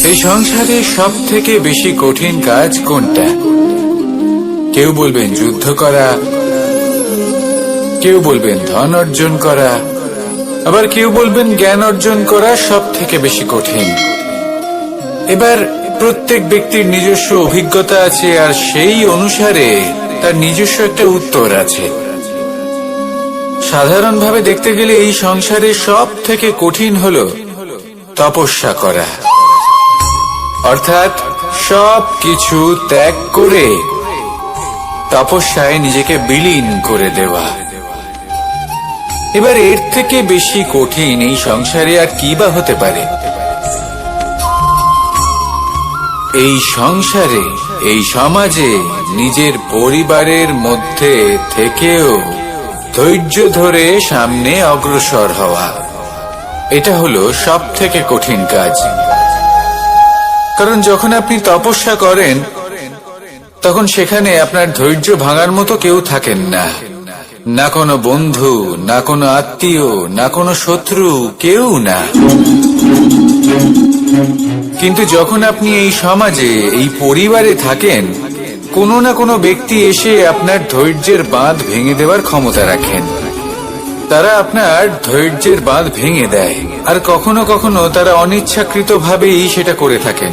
এই সংসারে সব থেকে বেশি কঠিন কাজ কোনটা? কেউ বলবেন যুদ্ধ করা, কেউ বলবেন ধন অর্জন করা, আবার কেউ বলবেন জ্ঞান অর্জন করা সব থেকে বেশি কঠিন। এবার প্রত্যেক ব্যক্তির নিজস্ব অভিজ্ঞতা আছে, আর সেই অনুসারে তার নিজস্ব একটা উত্তর আছে। সাধারণভাবে দেখতে গেলে এই সংসারে সব থেকে কঠিন হলো তপস্যা করা, অর্থাৎ সব কিছু ত্যাগ করে তপস্যায় নিজেকে বিলীন করে দেওয়া। এবার এর থেকে বেশি কঠিন এই সংসারে আর কি বা হতে পারে? এই সংসারে, এই সমাজে, নিজের পরিবারের মধ্যে থেকেও ধৈর্য ধরে সামনে অগ্রসর হওয়া, এটা হলো সব থেকে কঠিন কাজ। কারণ যখন আপনি তপস্যা করেন তখন সেখানে আপনার ধৈর্য ভাঙার মতো কেউ থাকেন না, না কোনো বন্ধু, না কোনো আত্মীয়, না কোনো শত্রু, কেউ না। কিন্তু যখন আপনি এই সমাজে, এই পরিবারে থাকেন, কোনো না কোনো ব্যক্তি এসে আপনার ধৈর্যের বাঁধ ভেঙে দেওয়ার ক্ষমতা রাখেন। তারা আপনার ধৈর্যের বাঁধ ভেঙে দেয়, আর কখনো কখনো তারা অনিচ্ছাকৃতভাবেই সেটা করে থাকেন।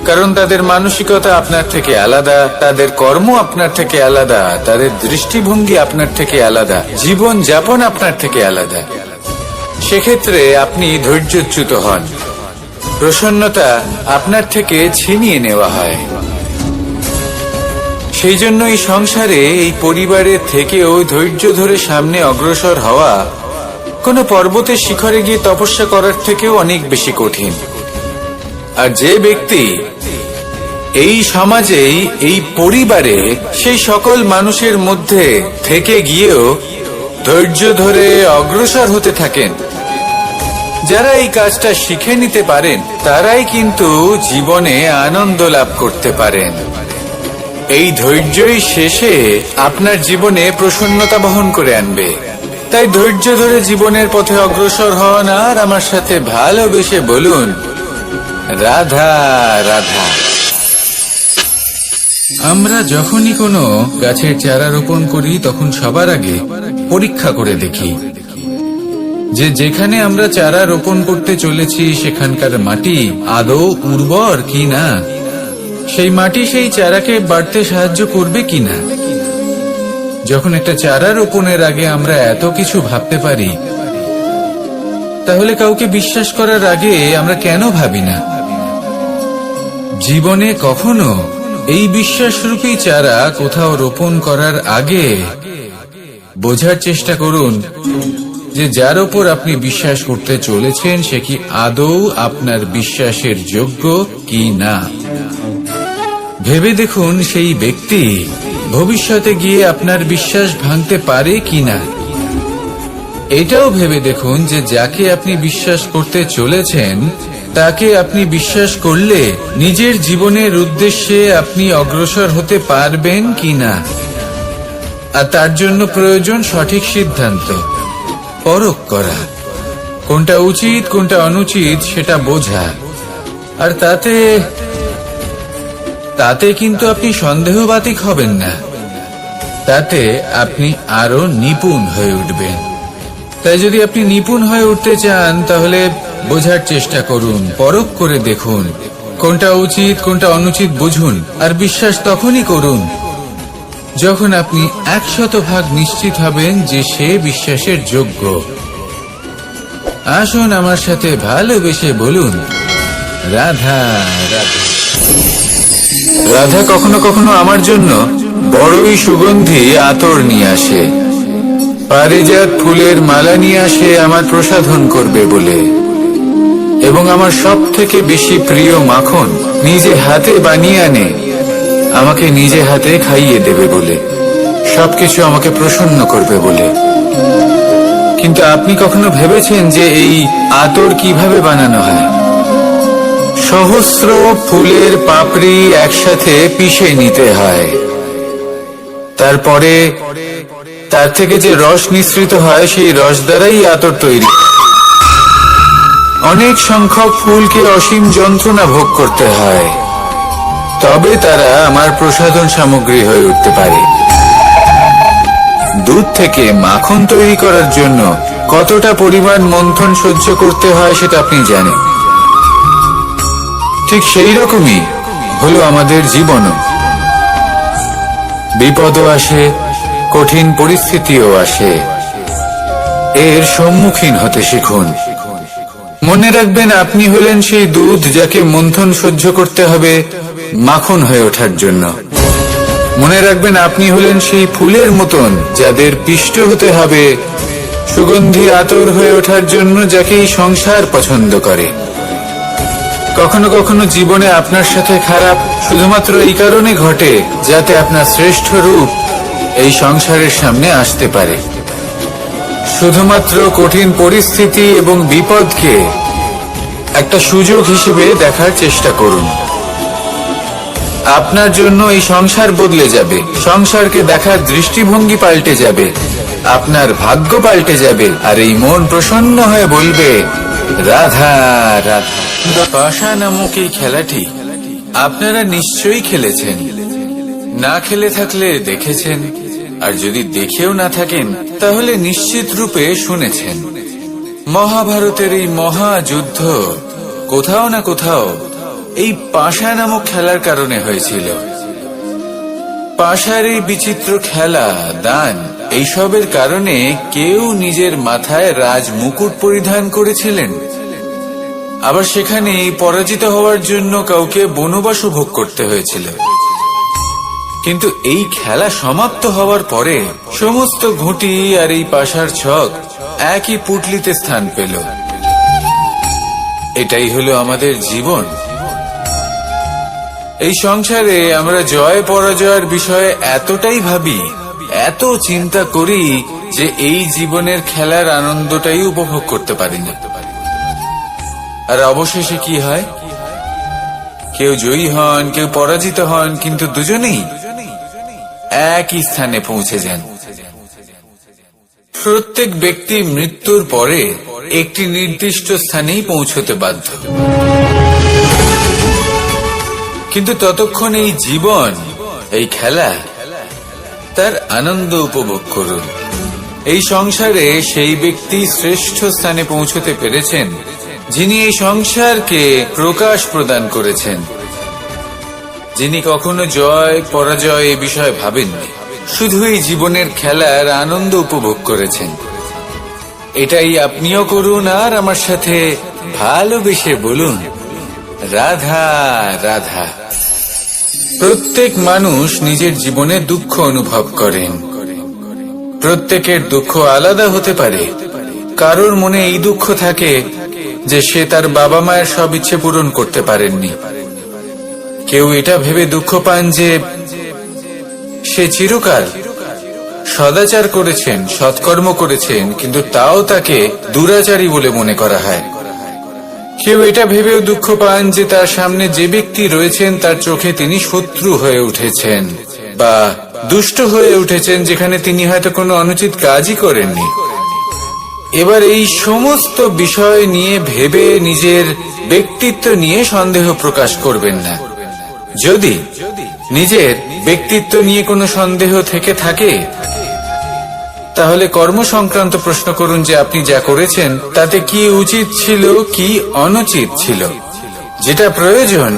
কারণ তাদের মানসিকতা আপনার থেকে আলাদা, তাদের কর্ম আপনার থেকে আলাদা, তাদের দৃষ্টিভঙ্গি আপনার থেকে আলাদা, জীবন যাপন আপনার থেকে আলাদা। সেক্ষেত্রে আপনি ধৈর্যচ্যুত হন, প্রসন্নতা আপনার থেকে ছিনিয়ে নেওয়া হয়। সেই জন্য এই সংসারে, এই পরিবারের থেকেও ধৈর্য ধরে সামনে অগ্রসর হওয়া কোনো পর্বতের শিখরে গিয়ে তপস্যা করার থেকেও অনেক বেশি কঠিন। আর যে ব্যক্তি এই সমাজেই, এই পরিবারে, সেই সকল মানুষের মধ্যে থেকে গিয়েও ধৈর্য ধরে অগ্রসর হতে থাকেন, যারা এই কাজটা শিখে নিতে পারেন, তারাই কিন্তু জীবনে আনন্দ লাভ করতে পারেন। এই ধৈর্যই শেষে আপনার জীবনে প্রসন্নতা বহন করে আনবে। তাই ধৈর্য ধরে জীবনের পথে অগ্রসর হন, আর আমার সাথে ভালোবেসে বলুন, রাধা রাধা। আমরা যখনই কোনো গাছের চারা রোপণ করি তখন সবার আগে পরীক্ষা করে দেখি যে যেখানে আমরা চারা রোপণ করতে চলেছি সেখানকার মাটি আদৌ উর্বর কি না, সেই মাটি সেই চারাকে বাড়তে সাহায্য করবে কিনা। যখন একটা চারা রোপণের আগে আমরা এত কিছু ভাবতে পারি, তাহলে কাউকে বিশ্বাস করার আগে আমরা কেন ভাবি না? জীবনে কখনো এই বিশ্বাসরূপী চারা কোথাও রোপণ করার আগে বোঝার চেষ্টা করুন যে যার ওপর আপনি বিশ্বাস করতে চলেছেন সে কি আদৌ আপনার বিশ্বাসের যোগ্য কি না। ভেবে দেখুন সেই ব্যক্তি ভবিষ্যতে গিয়ে আপনার বিশ্বাস ভাঙতে পারে কিনা। এটাও ভেবে দেখুন যে যাকে আপনি বিশ্বাস করতে চলেছেন তাকে আপনি বিশ্বাস করলে নিজের জীবনের উদ্দেশ্যে আপনি অগ্রসর হতে পারবেন কিনা। আর তার জন্য প্রয়োজন সঠিক সিদ্ধান্ত, পরখ করা, কোনটা উচিত কোনটা অনুচিত সেটা বোঝা। আর তাতে কিন্তু আপনি সন্দেহবাতিক হবেন না, তাতে আপনি আরো নিপুণ হয়ে উঠবেন। তাই যদি আপনি নিপুণ হয়ে উঠতে চান তাহলে বোঝার চেষ্টা করুন, পরখ করে দেখুন, কোনটা উচিত কোনটা অনুচিত বুঝুন। আর বিশ্বাস তখনই করুন যখন আপনি 100% নিশ্চিত হবেন যে সে বিশ্বাসের যোগ্য। আসুন আমার সাথে ভালোবেসে বলুন, রাধা রাধা। রাধা কখনো কখনো আমার জন্য বড়ই সুগন্ধি আতর নিয়ে আসে, পারিজাত ফুলের মালা নিয়ে আসে আমার প্রসাধন করবে বলে, এবং আমার সব থেকে বেশি প্রিয় মাখন নিজে হাতে বানিয়ে আনে আমাকে নিজে হাতে খাইয়ে দেবে বলে, সবকিছু আমাকে প্রসন্ন করবে বলে। কিন্তু আপনি কখনো ভেবেছেন যে এই আতর কিভাবে বানানো হয়? সহস্র ফুলের পাপড়ি একসাথে পিষে নিতে হয়, তারপরে তার থেকে যে রস নিঃসৃত হয় সেই রস দ্বারাই আতর তৈরি। অনেক সংখ্যক ফুলকে অসীম যন্ত্রণা ভোগ করতে হয়, তবে তারা আমার প্রসাধন সামগ্রী হয়ে উঠতে পারে। দুধ থেকে মাখন তৈরি করার জন্য কতটা পরিমাণ মন্থন সহ্য করতে হয় সেটা আপনি জানেন। ঠিক সেই রকমই হলো আমাদের জীবনও। বিপদও আসে, কঠিন পরিস্থিতিও আসে, এর সম্মুখীন হতে শিখুন। মনে রাখবেন, আপনি হলেন সেই দুধ যাকে মন্থন সহ্য করতে হবে মাখন হয়ে ওঠার জন্য। মনে রাখবেন, আপনি হলেন সেই ফুলের মতন যাদের পিষ্ট হতে হবে সুগন্ধি আতর হয়ে ওঠার জন্য, যাকে এই সংসার পছন্দ করে। কখনো কখনো জীবনে আপনার সাথে খারাপ শুধুমাত্র এই কারণে ঘটে যাতে আপনার শ্রেষ্ঠ রূপ এই সংসারের সামনে আসতে পারে। শুধুমাত্র কঠিন পরিস্থিতি এবং বিপদকে একটা সুযোগ হিসেবে দেখার চেষ্টা করুন। আপনার জন্য এই সংসার বদলে যাবে, সংসারকে দেখার দৃষ্টিভঙ্গি পাল্টে যাবে, আপনার ভাগ্য পাল্টে যাবে, আর এই মন প্রসন্ন হয়ে বলবে, রাধা রাধা। পাশা নামক এই খেলাটি আপনারা নিশ্চয়ই খেলেছেন, না খেলে থাকলে দেখেছেন, আর যদি দেখেও না থাকেন তাহলে নিশ্চিত রূপে শুনেছেন। মহাভারতের এই মহাযুদ্ধ কোথাও না কোথাও এই পাশা নামক খেলার কারণে হয়েছিল। পাশার এই বিচিত্র খেলা, দান, এইসবের কারণে কেউ নিজের মাথায় রাজ মুকুট পরিধান করেছিলেন, আবার সেখানে পরাজিত হওয়ার জন্য কাউকে বনবাস ভোগ করতে হয়েছিল। কিন্তু এই খেলা সমাপ্ত হওয়ার পরে সমস্ত ঘুঁটি আর এই পাশার ছক একই পুটলিতে স্থান পেল। এটাই হলো আমাদের জীবন। এই সংসারে আমরা জয় পরাজয়ের বিষয়ে এতটাই ভাবি, এত চিন্তা করি যে এই জীবনের খেলার আনন্দটাই উপভোগ করতে পারি না। আর অবশেষে কি হয়? কেউ জয়ী হন, কেউ পরাজিত হন, কিন্তু দুজনেই একই স্থানে পৌঁছে যান। প্রত্যেক ব্যক্তি মৃত্যুর পরে একটি নির্দিষ্ট স্থানেই পৌঁছতে বাধ্য, কিন্তু ততক্ষণ এই জীবন, এই খেলা, তার আনন্দ উপভোগ করুন। এই সংসারে সেই ব্যক্তি শ্রেষ্ঠ স্থানে পৌঁছতে পেরেছেন যিনি এই সংসারকে প্রকাশ প্রদান করেছেন, যিনি কখনো জয় পরাজয় এ বিষয়ে ভাবেননি, শুধু এই জীবনের খেলার আনন্দ উপভোগ করেছেন। এটাই আপনিও করুন, আর আমার সাথে ভালোবেসে বলুন, রাধা রাধা। প্রত্যেক মানুষ নিজের জীবনে দুঃখ অনুভব করেন। প্রত্যেকের দুঃখ আলাদা হতে পারে। কারোর মনে এই দুঃখ থাকে যে সে তার বাবা মায়ের সব ইচ্ছে পূরণ করতে পারেননি। কেউ এটা ভেবে দুঃখ পান যে সে চিরকাল সদাচার করেছেন, সৎকর্ম করেছেন, কিন্তু তাও তাকে দুরাচারী বলে মনে করা হয়। কেউ এটা ভেবেও দুঃখ পান যে তার সামনে যে ব্যক্তি রয়েছেন তার চোখে তিনি শত্রু হয়ে উঠেছেন বা দুষ্ট হয়ে উঠেছেন, যেখানে তিনি হয়তো কোনো অনুচিত কাজই করেননি। এবার এই সমস্ত বিষয় নিয়ে ভেবে নিজের ব্যক্তিত্ব নিয়ে সন্দেহ প্রকাশ করবেন না। যদি নিজের ব্যক্তিত্ব নিয়ে কোনো সন্দেহ থেকে থাকে তাহলে কর্ম সংক্রান্ত প্রশ্ন করুন যে আপনি যা করেছেন তাতে কি উচিত ছিল, কি অনুচিত ছিল। যেটা প্রয়োজন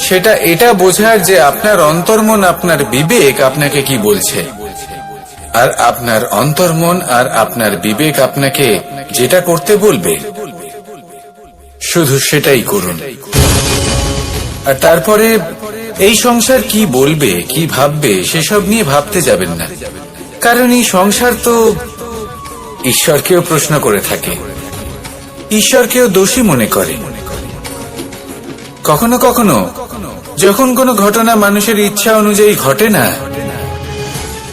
সেটা এটা বোঝার যে আপনার অন্তর্মন, আপনার বিবেক আপনাকে কি বলছে, আর আপনার অন্তর্মন আর আপনার বিবেক আপনাকে যেটা করতে বলবে শুধু সেটাই করুন। আর তারপরে এই সংসার কি বলবে, কি ভাববে সেসব নিয়ে ভাবতে যাবেন না, কারণ এই সংসার তো ঈশ্বরকেও প্রশ্ন করে থাকে, ঈশ্বরকেও দোষী মনে করে। কখনো কখনো যখন কোনো ঘটনা মানুষের ইচ্ছা অনুযায়ী ঘটে না,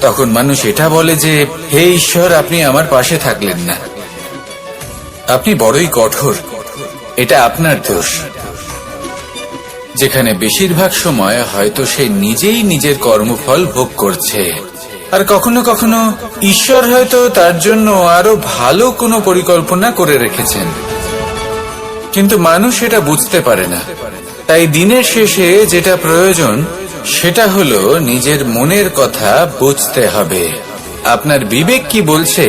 তখন মানুষ এটা বলে যে হে ঈশ্বর, আপনি আমার পাশে থাকলেন না, আপনি বড়ই কঠোর, এটা আপনার দোষ। যেখানে বেশিরভাগ সময় হয়তো সে নিজেই নিজের কর্মফল ভোগ করছে, আর কখনো কখনো ঈশ্বর হয়তো তার জন্য আরো ভালো কোনো পরিকল্পনা করে রেখেছেন। কিন্তু মানুষ এটা বুঝতে পারে না। তাই দিনের শেষে যেটা প্রয়োজন সেটা হলো নিজের মনের কথা বুঝতে হবে। আপনার বিবেক কি বলছে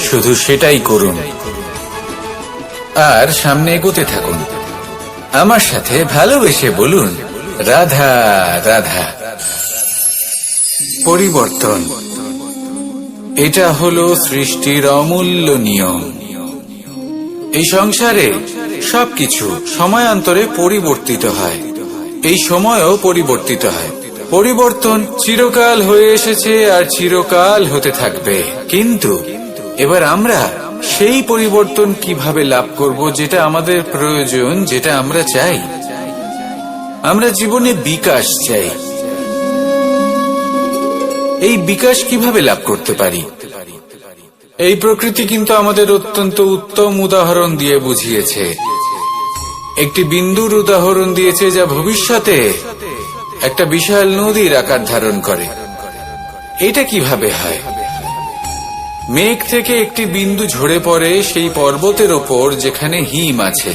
শুধু সেটাই করুন আর সামনে এগোতে থাকুন। আমার সাথে ভালোবেসে বলুন, রাধা রাধা। পরিবর্তন, এটা হলো সৃষ্টির অমূল্য নিয়ম। এই সংসারে সবকিছু সময়ান্তরে পরিবর্তিত হয়, এই সময়ও পরিবর্তিত হয়। পরিবর্তন চিরকাল হয়ে এসেছে আর চিরকাল হতে থাকবে। কিন্তু এবার আমরা সেই পরিবর্তন কিভাবে লাভ করব যেটা আমাদের প্রয়োজন, যেটা আমরা চাই। আমরা জীবনে বিকাশ চাই। এই বিকাশ কিভাবে লাভ করতে পারি? এই প্রকৃতি কিন্তু আমাদের অত্যন্ত উত্তম উদাহরণ দিয়ে বুঝিয়েছে। একটি বিন্দুর উদাহরণ দিয়েছে যা ভবিষ্যতে একটা বিশাল নদীর আকার ধারণ করে। এটা কিভাবে হয়? মেঘ থেকে একটি বিন্দু ঝরে পড়ে সেই পর্বতের ওপর যেখানে হিম আছে।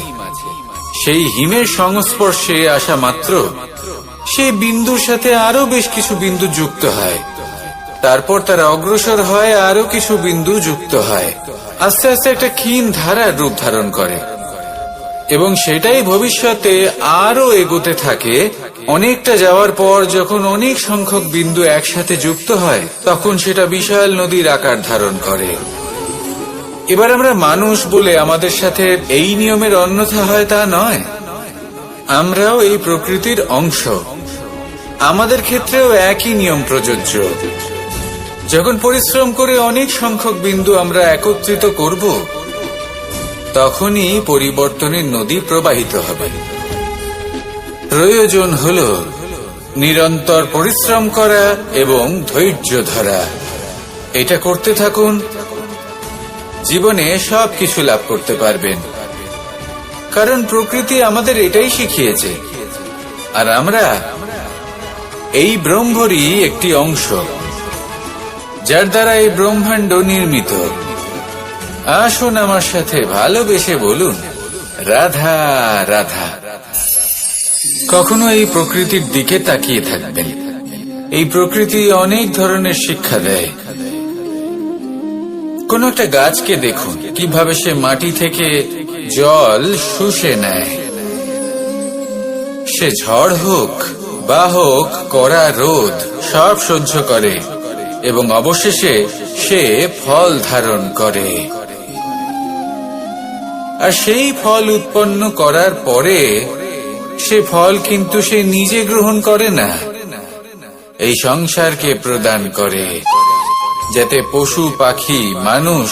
সেই হিমের সংস্পর্শে আসা মাত্র সেই বিন্দুর সাথে আরো বেশ কিছু বিন্দু যুক্ত হয়। তারপর তারা অগ্রসর হয়, আরো কিছু বিন্দু যুক্ত হয়, আস্তে আস্তে একটা ক্ষীণ ধারার রূপ ধারণ করে এবং সেটাই ভবিষ্যতে আরো এগোতে থাকে। অনেকটা যাওয়ার পর যখন অনেক সংখ্যক বিন্দু একসাথে যুক্ত হয় তখন সেটা বিশাল নদীর আকার ধারণ করে। এবার আমরা মানুষ বলে আমাদের সাথে এই নিয়মের অন্যথা হয় তা নয়। আমরাও এই প্রকৃতির অংশ। আমাদের ক্ষেত্রেও একই নিয়ম প্রযোজ্য। যখন পরিশ্রম করে অনেক সংখ্যক বিন্দু আমরা একত্রিত করব তখনই পরিবর্তনের নদী প্রবাহিত হবে। প্রয়োজন হল নিরন্তর পরিশ্রম করা এবং ধৈর্য ধরা। এটা করতে থাকুন, জীবনে সবকিছু লাভ করতে পারবেন। কারণ প্রকৃতি আমাদের এটাই শিখিয়েছে আর আমরা এই ব্রহ্মরই একটি অংশ, যার দ্বারা এই ব্রহ্মাণ্ড নির্মিত। আসুন আমার সাথে ভালোবেসে বলুন, রাধা রাধা। কখনো এই প্রকৃতির দিকে তাকিয়ে থাকবেন। এই প্রকৃতি অনেক ধরনের শিক্ষা দেয়। কোন একটা গাছকে দেখুন কিভাবে সে মাটি থেকে জল শুষে নেয়। সে ঝড় হোক বা হোক কড়া রোদ সব সহ্য করে এবং অবশেষে সে ফল ধারণ করে। আর সেই ফল উৎপন্ন করার পরে সে ফল কিন্তু সে নিজে গ্রহণ করে না, এই সংসারকে প্রদান করে, যাতে পশু পাখি মানুষ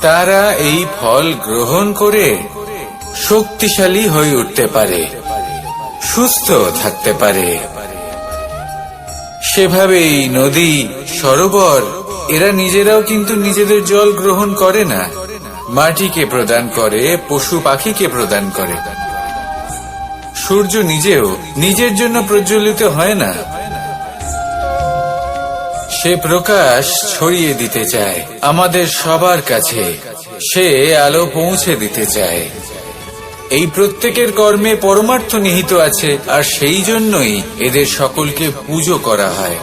তারা এই ফল গ্রহণ করে শক্তিশালী হয়ে উঠতে পারে, সুস্থ থাকতে পারে। সেভাবেই নদী, সরোবর এরা নিজেরাও কিন্তু নিজেদের জল গ্রহণ করে না, মাটিকে প্রদান করে, পশু পাখিকে প্রদান করে। সূর্য নিজেও নিজের জন্য প্রজ্বলিত হয় না, সে প্রকাশ ছড়িয়ে দিতে চায় আমাদের সবার কাছে, সে আলো পৌঁছে দিতে চায়। এই প্রত্যেকের কর্মে পরমার্থ নিহিত আছে আর সেই জন্যই এদের সকলকে পুজো করা হয়।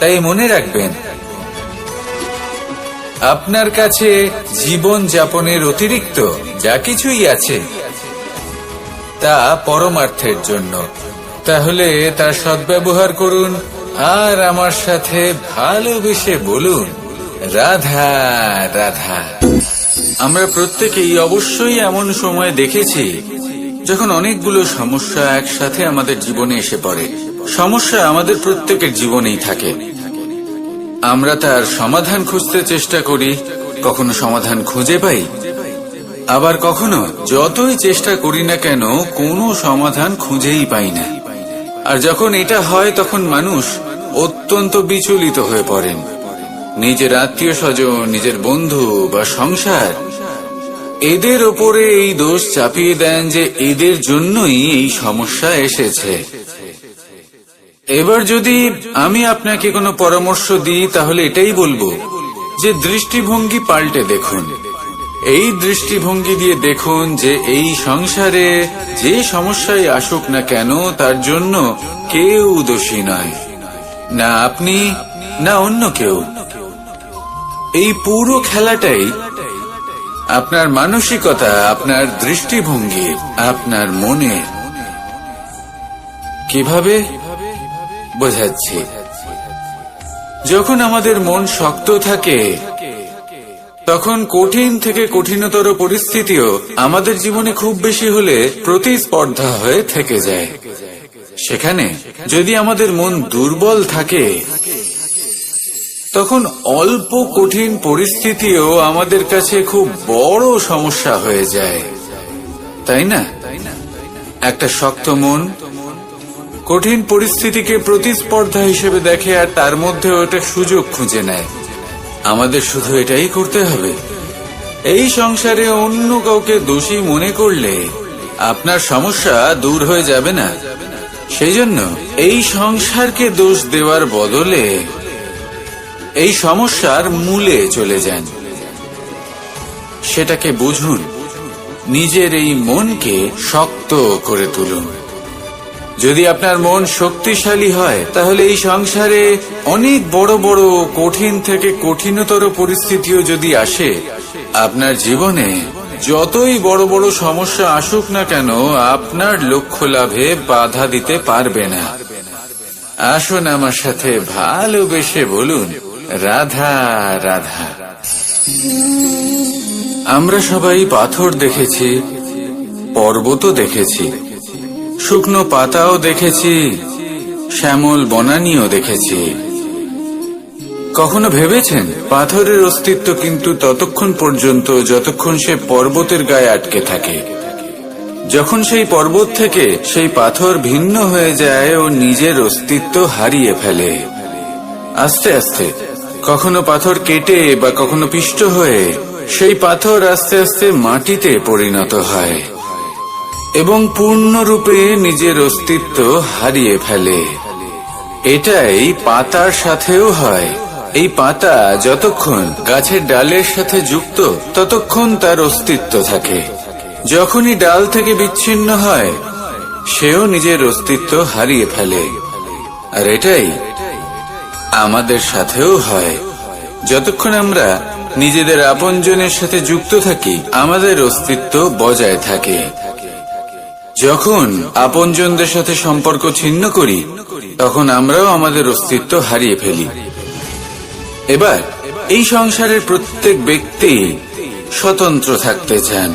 তাই মনে রাখবেন, আপনার কাছে জীবন যাপনের অতিরিক্ত যা কিছুই আছে তা পরমার্থের জন্য। তাহলে তার সদ্ব্যবহার করুন আর আমার সাথে ভালোবেসে বলুন, রাধা রাধা। আমরা প্রত্যেকেই অবশ্যই এমন সময় দেখেছি যখন অনেকগুলো সমস্যা একসাথে আমাদের জীবনে এসে পড়ে। সমস্যা আমাদের প্রত্যেকের জীবনেই থাকে। আমরা তার সমাধান খুঁজতে চেষ্টা করি, কখনো সমাধান খুঁজে পাই, আবার কখনো যতই চেষ্টা করি না কেন কোনো সমাধান খুঁজেই পাই না। আর যখন এটা হয় তখন মানুষ অত্যন্ত বিচলিত হয়ে পড়েন। নিজের আত্মীয় স্বজন, নিজের বন্ধু বা সংসার এদের ওপরে এই দোষ চাপিয়ে দেন যে এদের জন্যই এই সমস্যা এসেছে। এবার যদি আমি আপনাকে কোনো পরামর্শ দিই তাহলে এটাই বলবো যে দৃষ্টিভঙ্গি পাল্টে দেখুন। এই দৃষ্টিভঙ্গি দিয়ে দেখুন যে এই সংসারে যে সমস্যায় আসুক না কেন তার জন্য কেউ দোষী নয়, না আপনি না অন্য কেউ। এই পুরো খেলাটাই আপনার মানসিকতা, আপনার দৃষ্টিভঙ্গি, আপনার মনে। কিভাবে বোঝাচ্ছি, যখন আমাদের মন শক্ত থাকে তখন কঠিন থেকে কঠিনতর পরিস্থিতিও আমাদের জীবনে খুব বেশি হলে প্রতিস্পর্ধা হয়ে থেকে যায়। সেখানে যদি আমাদের মন দুর্বল থাকে তখন অল্প কঠিন পরিস্থিতিও আমাদের কাছে খুব বড় সমস্যা হয়ে যায়, তাই না? একটা শক্ত মন কঠিন পরিস্থিতিকে প্রতিস্পর্ধা হিসেবে দেখে আর তার মধ্যে ওটা সুযোগ খুঁজে নেয়। আমাদের শুধু এটাই করতে হবে। এই সংসারে অন্য কাউকে দোষী মনে করলে আপনার সমস্যা দূর হয়ে যাবে না। সেই জন্য এই সংসারকে দোষ দেওয়ার বদলে এই সমস্যার মূলে চলে যান, সেটাকে বুঝুন, নিজের এই মনকে শক্ত করে তুলুন। যদি আপনার মন শক্তিশালী হয় তাহলে এই সংসারে অনেক বড় বড় কঠিন থেকে কঠিনতর পরিস্থিতিও যদি আসে, আপনার জীবনে যতই বড় বড় সমস্যা আসুক না কেন আপনার লক্ষ্য লাভে বাধা দিতে পারবে না। আসুন আমার সাথে ভালোবেসে বলুন, রাধা রাধা। আমরা সবাই পাথর দেখেছি, পর্বতও দেখেছি, শুকনো পাতাও দেখেছি, শ্যামল বনানীও দেখেছি। কখনো ভেবেছেন পাথরের অস্তিত্ব কিন্তু ততক্ষণ পর্যন্ত যতক্ষণ সে পর্বতের গায়ে আটকে থাকে। যখন সেই পর্বত থেকে সেই পাথর ভিন্ন হয়ে যায় ও নিজের অস্তিত্ব হারিয়ে ফেলে। আস্তে আস্তে কখনো পাথর কেটে বা কখনো পিষ্ট হয়ে সেই পাথর আস্তে আস্তে মাটিতে পরিণত হয় এবং পূর্ণরূপে নিজের অস্তিত্ব হারিয়ে ফেলে। এটাই পাতার সাথেও হয়। এই পাতা যতক্ষণ গাছের ডালের সাথে যুক্ত ততক্ষণ তার অস্তিত্ব থাকে। যখনই ডাল থেকে বিচ্ছিন্ন হয় সেও নিজের অস্তিত্ব হারিয়ে ফেলে। আর এটাই আমাদের সাথেও হয়। যতক্ষণ আমরা নিজেদের আপনজনের সাথে যুক্ত থাকি আমাদের অস্তিত্ব বজায় থাকে। যখন আপনজনদের সাথে সম্পর্ক ছিন্ন করি তখন আমরাও আমাদের অস্তিত্ব হারিয়ে ফেলি। এবার এই সংসারের প্রত্যেক ব্যক্তি স্বতন্ত্র থাকতে চান,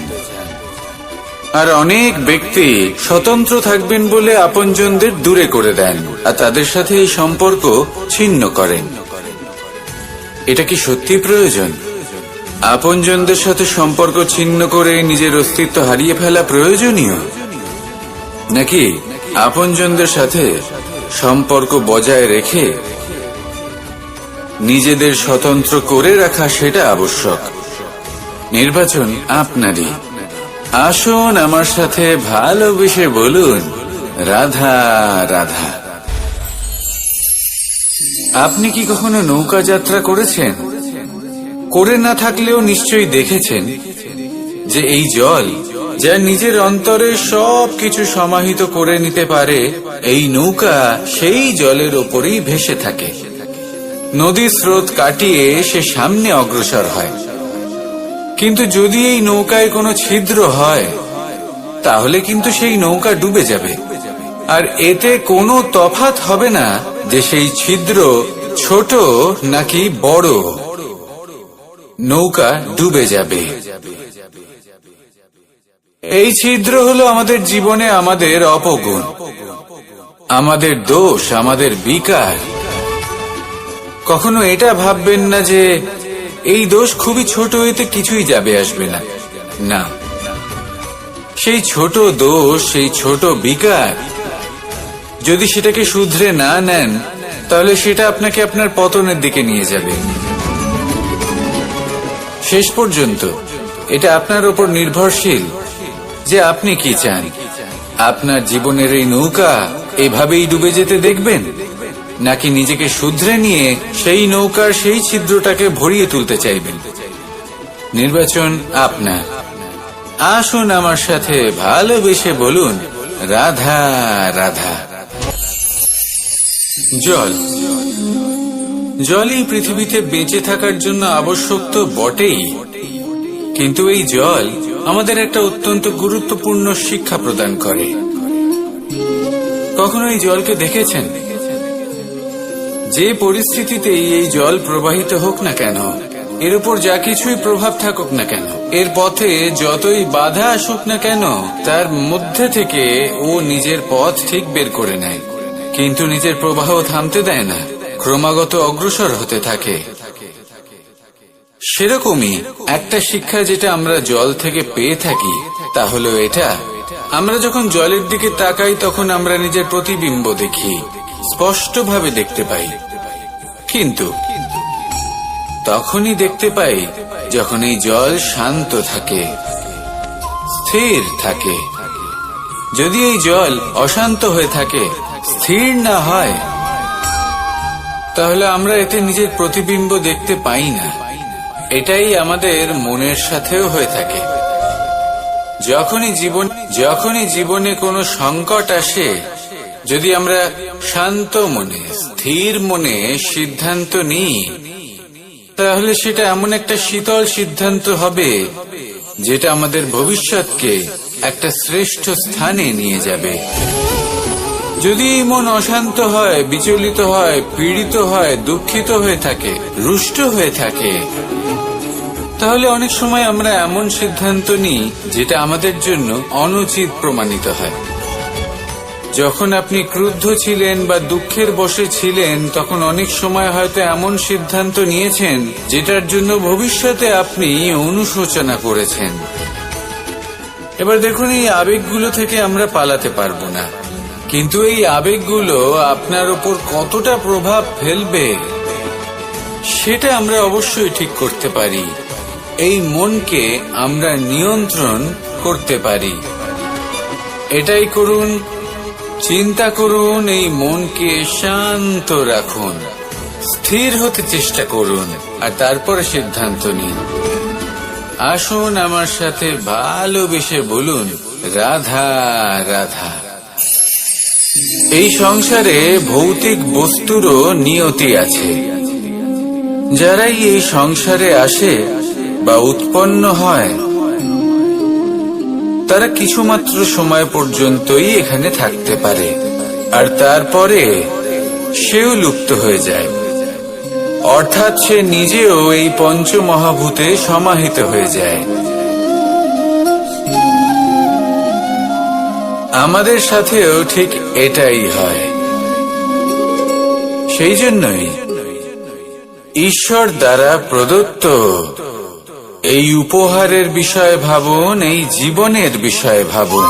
আর অনেক ব্যক্তি স্বতন্ত্র থাকবেন বলে আপনজনদের দূরে করে দেন আর তাদের সাথে এই সম্পর্ক ছিন্ন করেন। এটা কি সত্যি প্রয়োজন? আপনজনদের সাথে সম্পর্ক ছিন্ন করে নিজের অস্তিত্ব হারিয়ে ফেলা প্রয়োজনীয়, নাকি আপনজনদের সাথে সম্পর্ক বজায় রেখে নিজেদের স্বতন্ত্র করে রাখা সেটা আবশ্যক? নির্বাচন আপনারই। আসুন আমার সাথে ভালোবেসে বলুন, রাধা রাধা। আপনি কি কখনো নৌকা যাত্রা করেছেন? করে না থাকলেও নিশ্চয়ই দেখেছেন যে এই জল যা নিজের অন্তরে সব কিছু সমাহিত করে নিতে পারে, এই নৌকা সেই জলের ওপরেই ভেসে থাকে। নদীর স্রোত কাটিয়ে সে সামনে অগ্রসর হয়। কিন্তু যদি এই নৌকায় কোনো ছিদ্র হয় তাহলে কিন্তু সেই নৌকা ডুবে যাবে। আর এতে কোনো তফাৎ হবে না যে সেই ছিদ্র ছোট নাকি বড়, নৌকা ডুবে যাবে। এই ছিদ্র হলো আমাদের জীবনে আমাদের অপগুণ, আমাদের দোষ, আমাদের বিকার। কখনো এটা ভাববেন না যে এই দোষ খুবই ছোট, এতে কিছুই যাবে আসবে না। না, সেই ছোট দোষ, সেই ছোট বিকার যদি সেটাকে শুধরে না নেন তাহলে সেটা আপনাকে আপনার পতনের দিকে নিয়ে যাবে। শেষ পর্যন্ত এটা আপনার উপর নির্ভরশীল যে আপনি কি চান। আপনার জীবনের এই নৌকা এভাবেই ডুবে যেতে দেখবেন, নাকি নিজেকে শুধরে নিয়ে সেই নৌকার সেই ছিদ্রটাকে ভরিয়ে তুলতে চাইবেন? নির্বাচন আপনার। আসুন আমার সাথে ভালোবেসে বলুন, রাধা রাধা। জল, জলই পৃথিবীতে বেঁচে থাকার জন্য আবশ্যক তো বটেই, কিন্তু এই জল আমাদের একটা অত্যন্ত গুরুত্বপূর্ণ শিক্ষা প্রদান করে। কখনো এই জলকে দেখেছেন? যে পরিস্থিতিতেই এই জল প্রবাহিত হোক না কেন, এর উপর যা কিছুই প্রভাব থাকুক না কেন, এর পথে যতই বাধা আসুক না কেন, তার মধ্যে থেকে ও নিজের পথ ঠিক বের করে নেয়, কিন্তু নিজের প্রবাহ থামতে দেয় না, ক্রমাগত অগ্রসর হতে থাকে। সেরকমই একটা শিক্ষা যেটা আমরা জল থেকে পেয়ে থাকি, তা হলো এটা: আমরা যখন জলের দিকে তাকাই তখন আমরা নিজের প্রতিবিম্ব দেখি, স্পষ্টভাবে দেখতে পাই, কিন্তু তখনই দেখতে পাই যখন এই জল শান্ত থাকে, স্থির থাকে। যদি এই জল অশান্ত হয়ে থাকে, স্থির না হয়, তাহলে আমরা এতে নিজের প্রতিবিম্ব দেখতে পাই না। এটাই আমাদের মনের সাথেও হয়ে থাকে। যখনই জীবনে কোনো সংকট আসে, যদি আমরা শান্ত মনে, স্থির মনে সিদ্ধান্ত নিই, তাহলে সেটা এমন একটা শীতল সিদ্ধান্ত হবে যেটা আমাদের ভবিষ্যৎকে একটা শ্রেষ্ঠ স্থানে নিয়ে যাবে। যদি মন অশান্ত হয়, বিচলিত হয়, পীড়িত হয়, দুঃখিত হয়ে থাকে, রুষ্ট হয়ে থাকে, তাহলে অনেক সময় আমরা এমন সিদ্ধান্ত নিই যেটা আমাদের জন্য অনুচিত প্রমাণিত হয়। যখন আপনি ক্রুদ্ধ ছিলেন বা দুঃখের বশে ছিলেন, তখন অনেক সময় হয়তো এমন সিদ্ধান্ত নিয়েছেন যেটার জন্য ভবিষ্যতে আপনি অনুশোচনা করেছেন। এবার দেখুন, এই আবেগগুলো থেকে আমরা পালাতে পারবো না, কিন্তু এই আবেগগুলো আপনার উপর কতটা প্রভাব ফেলবে সেটা আমরা অবশ্যই ঠিক করতে পারি। এই মনকে আমরা নিয়ন্ত্রণ করতে পারি। এটাই করুন, চিন্তা করুন, এই মনকে শান্ত রাখুন, স্থির হতে চেষ্টা করুন, আর তারপরে সিদ্ধান্ত নিন। আসুন আমার সাথে ভালোবেসে বলুন, রাধা রাধা। এই সংসারে ভৌতিক বস্তুরও নিয়তি আছে। যারাই এই সংসারে আসে বা উৎপন্ন হয়, তারা কিছুমাত্র সময় পর্যন্তই এখানে থাকতে পারে, আর তারপরে সেও লুপ্ত হয়ে যায়, অর্থাৎ সে নিজেও এই পঞ্চমহাভূতে সমাহিত হয়ে যায়। আমাদের সাথেও ঠিক এটাই হয়। সেই জন্যই ঈশ্বর দ্বারা প্রদত্ত এই উপহারের বিষয়ে ভাবুন, এই জীবনের বিষয়ে ভাবুন।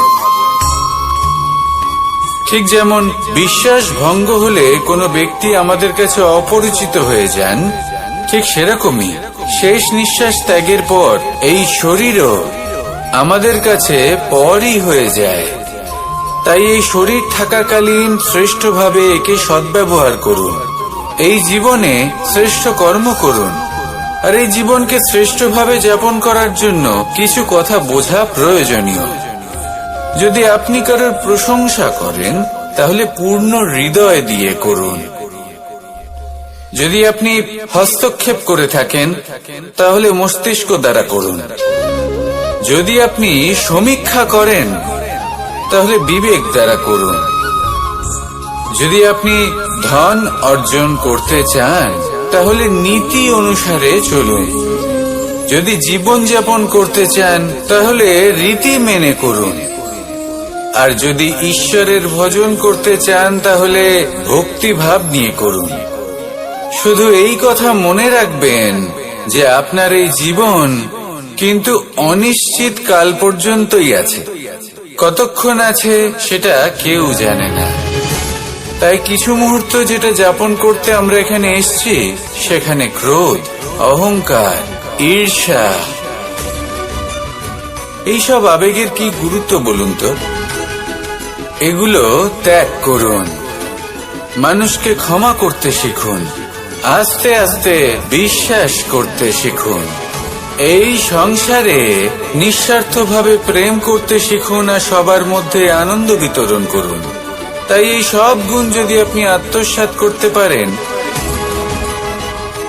ঠিক যেমন বিশ্বাস ভঙ্গ হলে কোনো ব্যক্তি আমাদের কাছে অপরিচিত হয়ে যান, ঠিক সেরকমই শেষ নিঃশ্বাস ত্যাগের পর এই শরীরও আমাদের কাছে পরই হয়ে যায়। তাই এই শরীর থাকাকালীন শ্রেষ্ঠভাবে একে সদ্ব্যবহার করুন, এই জীবনে শ্রেষ্ঠ কর্ম করুন, আর এই জীবনকে শ্রেষ্ঠভাবে যাপন করার জন্য কিছু কথা বোঝা প্রয়োজনীয়। যদি আপনি কারোর প্রশংসা করেন, তাহলে পূর্ণ হৃদয় দিয়ে করুন। যদি আপনি হস্তক্ষেপ করে থাকেন, তাহলে মস্তিষ্ক দ্বারা করুন। যদি আপনি সমীক্ষা করেন, তাহলে বিবেক দ্বারা করুন। যদি আপনি ধন অর্জন করতে চান, তাহলে নীতি অনুসারে চলুন। যদি জীবন যাপন করতে চান, তাহলে রীতি মেনে করুন। আর যদি ঈশ্বরের ভজন করতে চান, তাহলে ভক্তিভাব নিয়ে করুন। শুধু এই কথা মনে রাখবেন যে আপনার এই জীবন কিন্তু অনিশ্চিত কাল পর্যন্তই আছে। কতক্ষণ আছে সেটা কেউ জানে না। তাই কিছু মুহূর্ত যেটা যাপন করতে আমরা এখানে এসেছি, সেখানে ক্রোধ, অহংকার, ঈর্ষা, এইসব আবেগের কি গুরুত্ব বলুন তো? এগুলো ত্যাগ করুন। মানুষকে ক্ষমা করতে শিখুন। আস্তে আস্তে বিশ্বাস করতে শিখুন। এই সংসারে নিঃস্বার্থভাবে প্রেম করতে শিখুন আর সবার মধ্যে আনন্দ বিতরণ করুন। তাই এই সব গুণ যদি আপনি আত্মসাৎ করতে পারেন,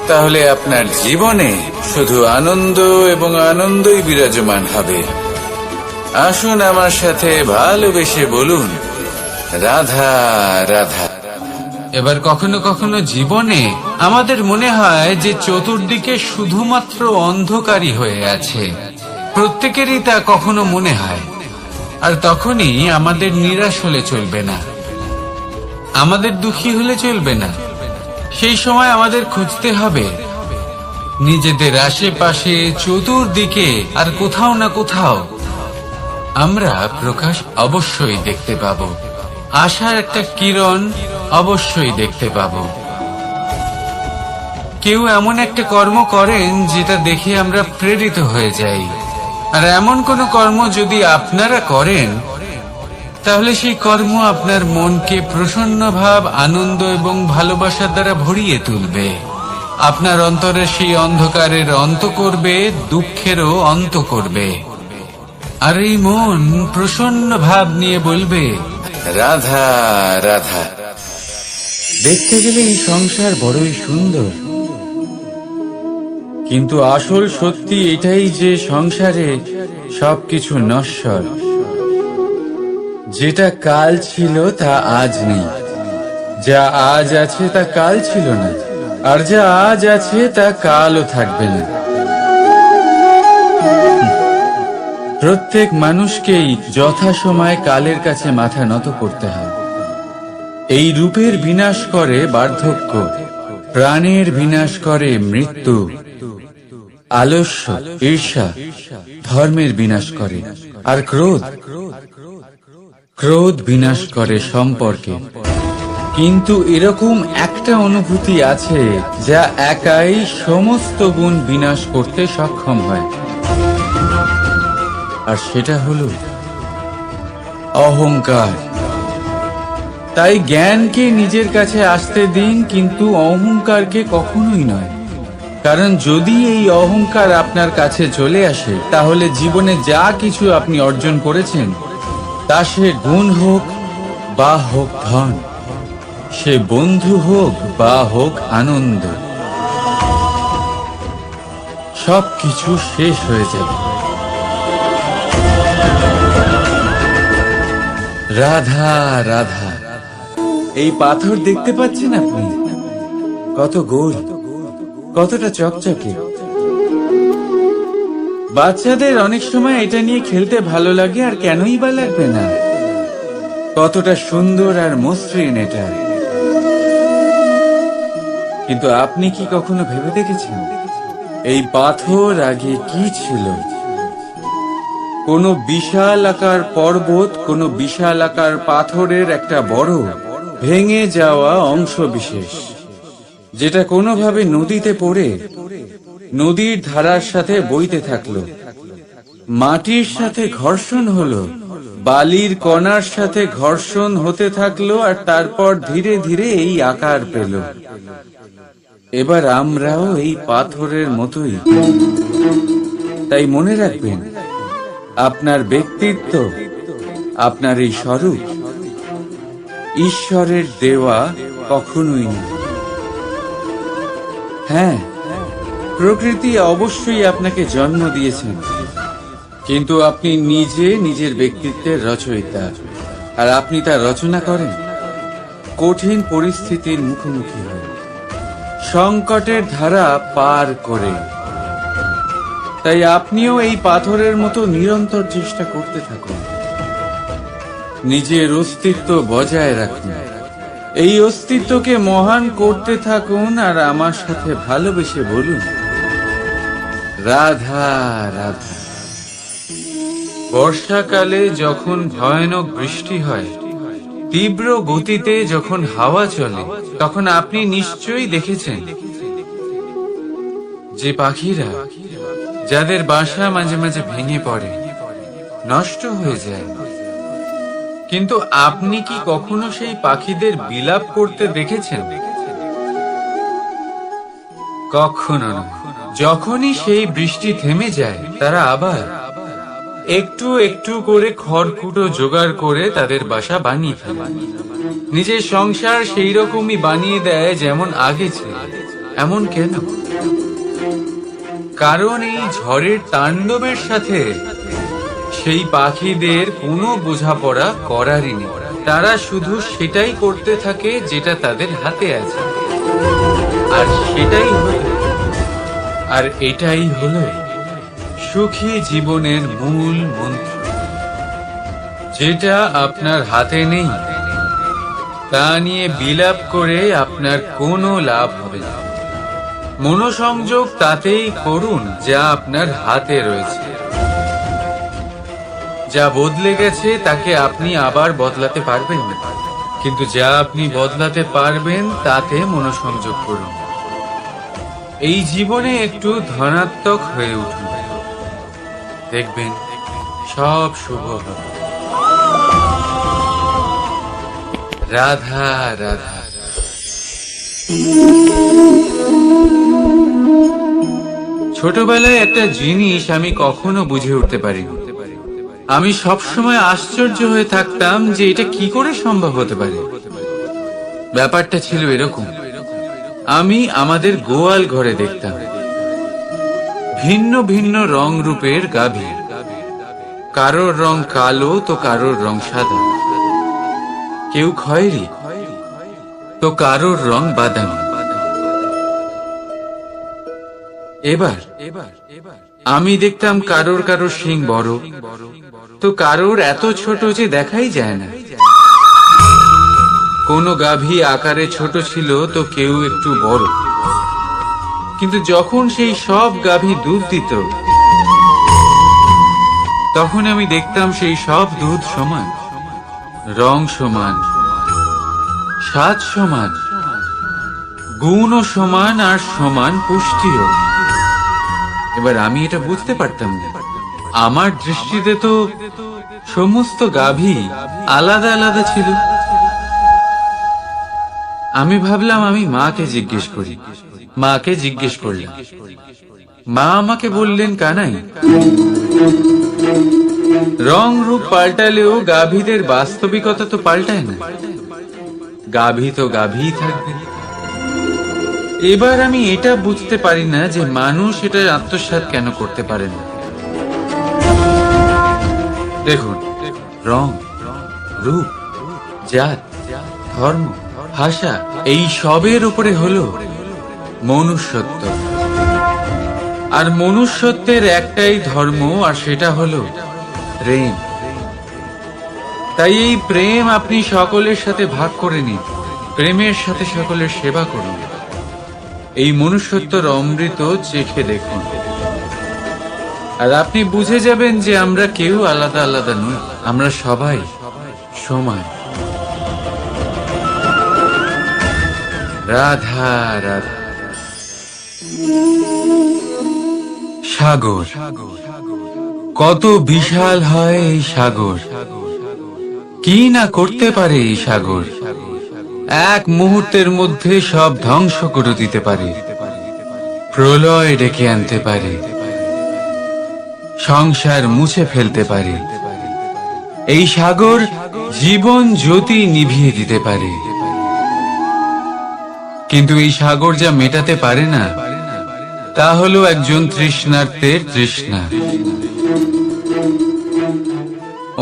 তাহলে আপনার জীবনে শুধু আনন্দ এবং আনন্দই বিরাজমান হবে। আসুন আমার সাথে ভালোবেসে বলুন, রাধা রাধা। এবার কখনো কখনো জীবনে আমাদের মনে হয় যে চতুর্দিকে শুধুমাত্র অন্ধকারই হয়ে আছে। প্রত্যেকেরই তা কখনো মনে হয়, আর তখনই আমাদের নিরাশ হলে চলবে না, আমাদের দুঃখী হলে চলবে না। সেই সময় আমাদের খুঁজতে হবে নিজেদের আশেপাশে, চতুর্দিকে আর কোথাও না কোথাও আমরা প্রকাশ অবশ্যই দেখতে পাবো, আশার একটা কিরণ অবশ্যই দেখতে পাবো। কেউ এমন একটা কর্ম করেন যেটা দেখে আমরা প্রেরিত হয়ে যাই, আর এমন কোনো কর্ম যদি আপনারা করেন, তাহলে সেই কর্ম আপনার মনকে প্রসন্ন ভাব, আনন্দ এবং ভালোবাসার দ্বারা ভরিয়ে তুলবে। আপনার অন্তরের সেই অন্ধকারের অন্ত করবে, দুঃখেরও অন্ত করবে। আর এই মন প্রসন্ন ভাব নিয়ে বলবে, রাধা রাধা। দেখতে গেলে এই সংসার বড়ই সুন্দর, কিন্তু আসল সত্যি এটাই যে সংসারে সবকিছু নশ্বর। যেটা কাল ছিল তা আজ নেই, যা আজ আছে তা কাল ছিল না, আর যা আজ আছে তা কালও থাকবে না। প্রত্যেক মানুষকেই যথাসময়ে কালের কাছে মাথা নত করতে হয়। এই রূপের বিনাশ করে বার্ধক্য, প্রাণের বিনাশ করে মৃত্যু, আলস্য, ঈর্ষা ধর্মের বিনাশ করে, আর ক্রোধ বিনাশ করে সম্পর্কে। কিন্তু এরকম একটা অনুভূতি আছে যা একাই সমস্ত গুণ বিনাশ করতে সক্ষম হয়, আর সেটা হলো অহংকার। তাই জ্ঞানকে নিজের কাছে আসতে দিন, কিন্তু অহংকারকে কখনোই নয়। কারণ যদি এই অহংকার আপনার কাছে চলে আসে, তাহলে জীবনে যা কিছু আপনি অর্জন করেছেন, তা সে গুণ হোক বা হোক ধন, সে বন্ধু হোক বা হোক আনন্দ, সবকিছু শেষ হয়ে যাবে। রাধা রাধা। এই পাথর দেখতে পাচ্ছেন আপনি? কত গোল, কতটা চকচকে। বাচ্চাদের অনেক সময় এটা নিয়ে খেলতে ভালো লাগে, আর কেনই বা লাগবে না? কতটা সুন্দর আর মসৃণ এটা। কিন্তু আপনি কি কখনো ভেবে দেখেছেন এই পাথর আগে কি ছিল? কোন বিশাল আকার পর্বত, কোন বিশাল আকার পাথরের একটা বড় ভেঙে যাওয়া অংশ বিশেষ, যেটা কোনোভাবে নদীতে পড়ে নদীর ধারার সাথে বইতে থাকলো, মাটির সাথে ঘর্ষণ হলো, বালির কণার সাথে ঘর্ষণ হতে থাকলো, আর তারপর ধীরে ধীরে এই আকার পেল। এবার আমরাও এই পাথরের মতোই। তাই মনে রাখবেন, আপনার ব্যক্তিত্ব, আপনার এই স্বরূপ ঈশ্বরের দেওয়া কখনোই না। হ্যাঁ, প্রকৃতি অবশ্যই আপনাকে জন্ম দিয়েছেন, কিন্তু আপনি নিজে নিজের ব্যক্তিত্বের রচয়িতা, আর আপনি তা রচনা করেন কঠিন পরিস্থিতির মুখোমুখি হয়ে, সংকটের ধারা পার করে। তাই আপনিও এই পাথরের মতো নিরন্তর চেষ্টা করতে থাকুন, নিজের অস্তিত্ব বজায় রাখুন, এই অস্তিত্বকে মহান করতে থাকুন, আর আমার সাথে ভালোবেসে বলুন, রাধা রাধা। বর্ষাকালে যখন ভয়ানক বৃষ্টি হয়, তীব্র গতিতে যখন হাওয়া চলে, তখন আপনি নিশ্চয়ই দেখেছেন যে পাখিরা, যাদের বাসা মাঝে মাঝে ভেঙে পড়ে, নষ্ট হয়ে যায়। কিন্তু আপনি কি কখনো সেই পাখিদের বিলাপ করতে দেখেছেন? কখনো না। যখনই সেই বৃষ্টি থেমে যায় তারা আবার একটু একটু করে খড়কুটো জোগাড় করে তাদের বাসা বানিয়ে ফেলে। নিজের সংসার সেই রকমই বানিয়ে দেয় যেমন আগে ছিল। এমন কেন? কারণ এই ঝড়ের তাণ্ডবের সাথে সেই পাখিদের কোনো বোঝাপড়া করারই নেই। তারা শুধু সেটাই করতে থাকে যেটা তাদের হাতে আছে, আর এটাই হলো সুখী জীবনের মূল মন্ত্র। যেটা আপনার হাতে নেই তা নিয়ে বিলাপ করে আপনার কোনো লাভ হবে না। মনোসংযোগ তাতেই করুন যা আপনার হাতে রয়েছে। যা বদলে গেছে তাকে আপনি আবার বদলাতে পারবেন না, কিন্তু যা আপনি বদলাতে পারবেন তাতে মনোসংযোগ করুন। এই জীবনে একটু ধনাত্মক হয়ে উঠুন, দেখবেন সব শুভ হবে। রাধা রাধা। ছোটবেলায় একটা জিনিস আমি কখনো বুঝে উঠতে পারিনি। আমি সবসময় আশ্চর্য হয়ে থাকতাম যে এটা কি করে সম্ভব হতে পারে। ব্যাপারটা ছিল এরকম, আমি আমাদের গোয়াল ঘরে দেখতাম ভিন্ন ভিন্ন রং রূপের গাভী। কারোর রং কালো তো কারোর রং সাদা, কেউ খয়েরি তো কারোর রং বাদামি। এবার আমি দেখতাম কারোর কারোর শিং বড় তো কারোর এত ছোট যে দেখাই যায় না। কোনো গাভী আকারে ছোট ছিল তো কেউ একটু বড়। কিন্তু যখন সেই সব গাভী দুধ দিত তখন আমি দেখতাম সেই সব দুধ সমান, রং সমান, স্বাদ সমান, গুণও সমান, আর সমান পুষ্টিও। এবার আমি এটা বুঝতে পারতাম না। আমার দৃষ্টিতে তো সমস্ত গাভী আলাদা আলাদা ছিল। আমি ভাবলাম আমি মাকে জিজ্ঞেস করি। মাকে জিজ্ঞেস করলাম। মা আমাকে বললেন, কানাই, রং রূপ পাল্টালেও গাভীদের বাস্তবিকতা তো পাল্টায় না। গাভী তো গাভীই থাকবে। এবার আমি এটা বুঝতে পারি না যে মানুষ এটা আত্মসাৎ কেন করতে পারে না। দেখুন, রং, রূপ, জাত, ধর্ম, ভাষা, এই সবের উপরে হলো মনুষ্যত্ব। আর মনুষ্যত্বের একটাই ধর্ম, আর সেটা হলো প্রেম। তাই এই প্রেম আপনি সকলের সাথে ভাগ করে নিন। প্রেমের সাথে সকলের সেবা করুন। এই মনুষ্যত্বর অমৃত চেখে দেখুন, আর আপনি বুঝে যাবেন যে আমরা কেউ আলাদা আলাদা নই। আমরা সবাই সমান। রাধা রাধা। সাগর, কত বিশাল হয় এই সাগর! কি না করতে পারে এই সাগর! এক মুহূর্তের মধ্যে সব ধ্বংস করে দিতে পারে, প্রলয় ডেকে আনতে পারে, সংসার মুছে ফেলতে পারে। এই সাগর জীবন জ্যোতি নিভিয়ে দিতে পারে। কিন্তু এই সাগর যা মেটাতে পারে না তা হলো একজন তৃষ্ণার্তের তৃষ্ণা।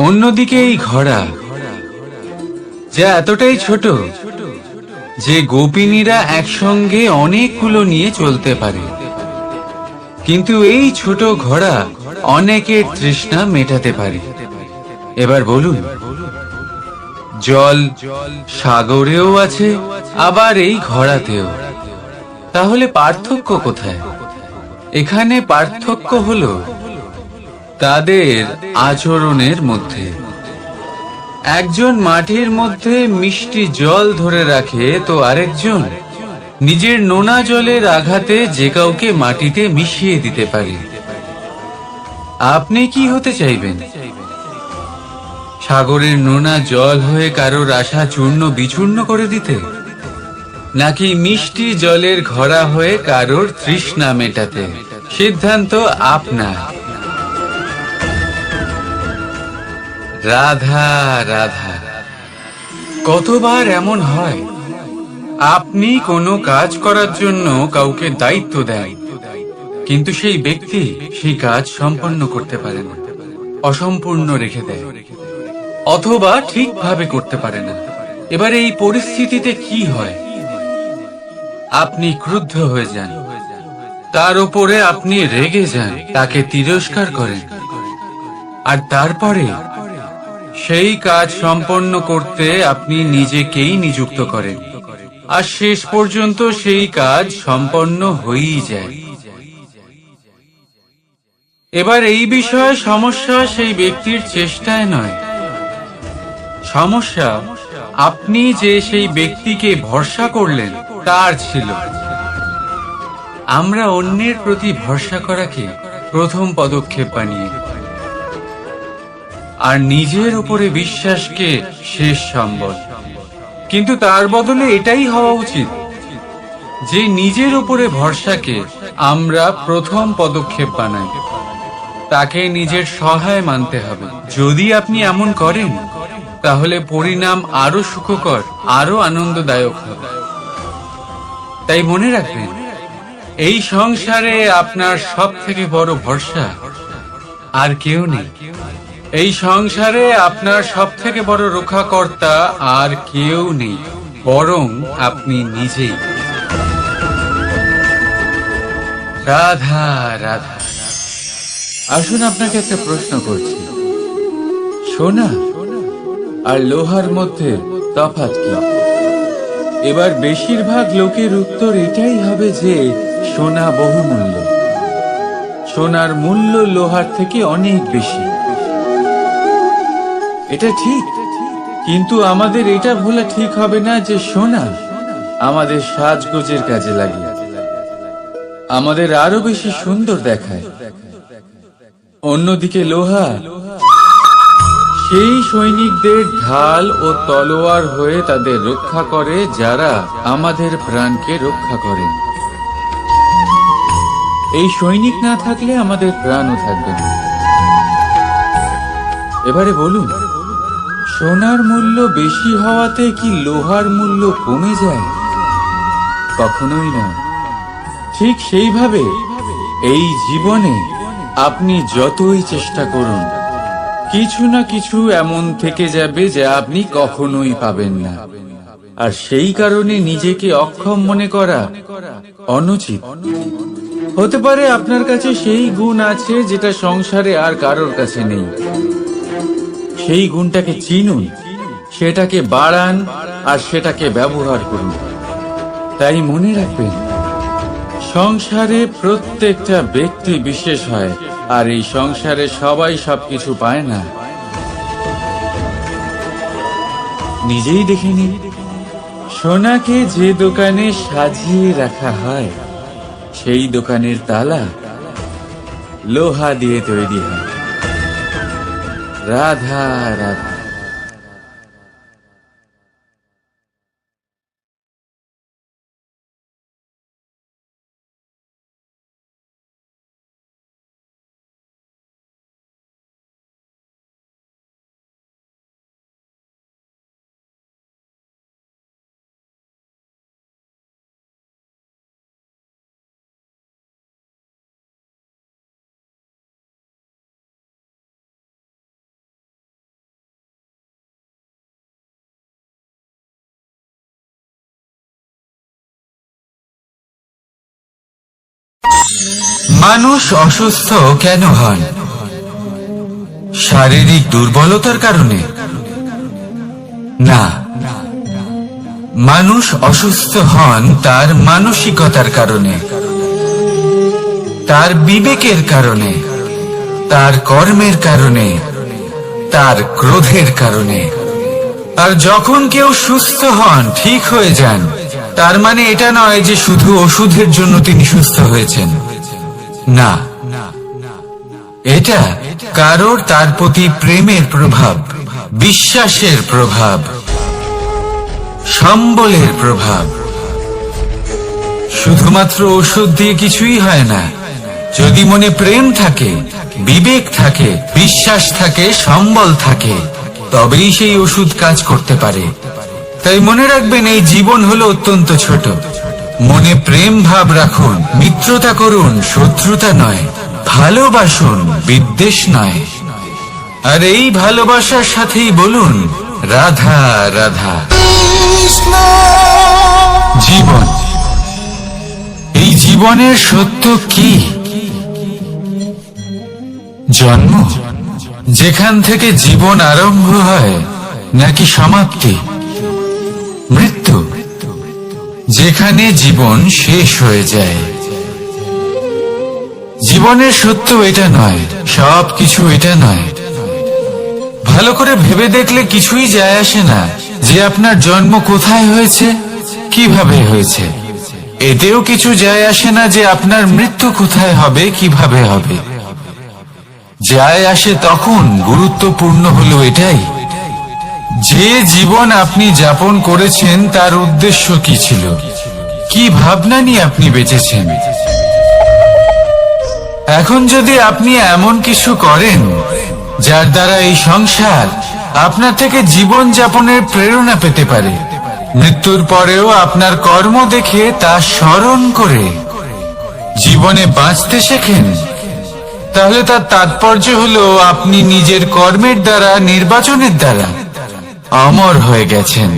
অন্যদিকে এই ঘোড়া, যা এতটাই ছোট যে গোপিনীরা একসঙ্গে অনেকগুলো নিয়ে চলতে পারে, কিন্তু এই ছোট ঘোড়া অনেকের তৃষ্ণা মেটাতে পারে। এবার বলুন, জল সাগরেও আছে, আবার এই ঘোড়াতেও। তাহলে পার্থক্য কোথায়? এখানে পার্থক্য হলো তাদের আচরণের মধ্যে। একজন মাটির মধ্যে মিষ্টি জল ধরে রাখে, তো আরেকজন নিজের নোনা জলের আঘাতে যে কাউকে মাটিতে মিশিয়ে দিতে পারে। আপনি কি হতে চাইবেন? সাগরের নোনা জল হয়ে কারোর আশা চূর্ণ বিচূর্ণ করে দিতে, নাকি মিষ্টি জলের ঘোড়া হয়ে কারোর তৃষ্ণা মেটাতে? সিদ্ধান্ত আপনার। রাধা রাধা। কতবার এমন হয়, আপনি কোনো কাজ করার জন্য কাউকে দায়িত্ব দেন, কিন্তু সেই ব্যক্তি সেই কাজ সম্পন্ন করতে পারে না, অসম্পূর্ণ রেখে দেয়, অথবা ঠিকভাবে করতে পারে না। এবার এই পরিস্থিতিতে কি হয়? আপনি ক্রুদ্ধ হয়ে যান, তার উপরে আপনি রেগে যান, তাকে তিরস্কার করেন, আর তারপরে সেই কাজ সম্পন্ন করতে আপনি নিজেকেই নিযুক্ত করেন, আর শেষ পর্যন্ত সেই কাজ সম্পন্ন হয়েই যায়। এবার এই বিষয়ে সমস্যা সেই ব্যক্তির চেষ্টায় নয়, সমস্যা আপনি যে সেই ব্যক্তিকে ভরসা করলেন তার ছিল। আমরা অন্যের প্রতি ভরসা করাকে প্রথম পদক্ষেপ বানিয়ে, আর নিজের উপরে বিশ্বাসকে শেষ সম্বল। কিন্তু তার বদলে এটাই হওয়া উচিত যে নিজের উপরে ভরসাকে আমরা প্রথম পদক্ষেপ বানাই, তাকে নিজের সহায় মানতে হবে। যদি আপনি এমন করেন, তাহলে পরিণাম আরো সুখকর, আরো আনন্দদায়ক হবে। তাই মনে রাখবেন, এই সংসারে আপনার সব থেকে বড় ভরসা আর কেউ নেই। এই সংসারে আপনার সব থেকে বড় রক্ষাকর্তা আর কেউ নেই, বরং আপনি নিজেই। রাধা রাধা। আসুন আপনাকে একটা প্রশ্ন করছি, সোনা আর লোহার মধ্যে তফাৎ কি? এবার বেশিরভাগ লোকের উত্তর এটাই হবে যে সোনা বহুমূল্য, সোনার মূল্য লোহার থেকে অনেক বেশি। এটা ঠিক, কিন্তু আমাদের এটা ভোলা ঠিক হবে না যে সোনা আমাদের সাজগোজের কাজে লাগে, আমাদের আরো বেশি সুন্দর দেখায়। অন্যদিকে লোহা সেই সৈনিকদের ঢাল ও তলোয়ার হয়ে তাদের রক্ষা করে, যারা আমাদের প্রাণকে রক্ষা করেন। এই সৈনিক না থাকলে আমাদের প্রাণও থাকবে না। এবারে বলুন, সোনার মূল্য বেশি হওয়াতে কি লোহার মূল্য কমে যায়? কখনোই না। ঠিক সেইভাবে এই জীবনে আপনি যতই চেষ্টা করুন, কিছু না কিছু এমন থেকে যাবে যা আপনি কখনোই পাবেন না, আর সেই কারণে নিজেকে অক্ষম মনে করা অনুচিত। হতে পারে আপনার কাছে সেই গুণ আছে যেটা সংসারে আর কারোর কাছে নেই। সেই গুণটাকে চিনুন, সেটাকে বাড়ান, আর সেটাকে ব্যবহার করুন। তাই মনে রাখবেন, সংসারে প্রত্যেকটা ব্যক্তি বিশেষ হয়, আর এই সংসারে সবাই সবকিছু পায় না। নিজেই দেখে নিন, সোনাকে যে দোকানে সাজিয়ে রাখা হয়, সেই দোকানের তালা লোহা দিয়ে তৈরি হয়। রাধা রাধা। মানুষ অসুস্থ কেন হন? শারীরিক দুর্বলতার কারণে? না, মানুষ অসুস্থ হন তার মানসিকতার কারণে, তার বিবেকের কারণে, তার কর্মের কারণে, তার ক্রোধের কারণে। আর যখন কেউ সুস্থ হন, ঠিক হয়ে যান, তার মানে এটা নয় যে শুধু ওষুধের জন্য তিনি সুস্থ হয়েছেন। না, এটা কারোর তার প্রতি প্রেমের প্রভাব, বিশ্বাসের প্রভাব, সম্বলের প্রভাব, শুধুমাত্র ওষুধ দিয়ে কিছুই হয় না। যদি মনে প্রেম থাকে, বিবেক থাকে, বিশ্বাস থাকে, সম্বল থাকে, তবেই সেই ওষুধ কাজ করতে পারে। তাই মনে রাখবেন, এই জীবন হলো অত্যন্ত ছোট। মনে প্রেম ভাব রাখুন, মিত্রতা করুন, শত্রুতা নয়। ভালোবাসুন, বিদ্বেষ নয়। আর এই ভালোবাসার সাথেই বলুন রাধা রাধা। জীবন, এই জীবনের সত্য কি? জন্ম, যেখান থেকে জীবন আরম্ভ হয়, নাকি সমাপ্তি? মৃত্যু, যেখানে জীবন শেষ হয়ে যায়। জীবনের সত্য এটা নয়, সবকিছু এটা নয়। ভালো করে ভেবে দেখলে কিছুই যায় আসে না যে আপনার জন্ম কোথায় হয়েছে, কিভাবে হয়েছে। এতেও কিছু যায় আসে না যে আপনার মৃত্যু কোথায় হবে, কিভাবে হবে। যায় আসে তখন, গুরুত্বপূর্ণ হলো এটাই, যে জীবন আপনি যাপন করেছেন তার উদ্দেশ্য কি ছিল, কি ভাবনা নিয়ে আপনি বেঁচেছেন। এখন যদি আপনি এমন কিছু করেন যার দ্বারা এই সংসার আপনার থেকে জীবন যাপনের প্রেরণা পেতে পারে, মৃত্যুর পরেও আপনার কর্ম দেখে তা স্মরণ করে জীবনে বাঁচতে শেখেন, তাহলে তার তাৎপর্য হলো আপনি নিজের কর্মের দ্বারা, নির্বাচনের দ্বারা অমর হয়ে গেছেন।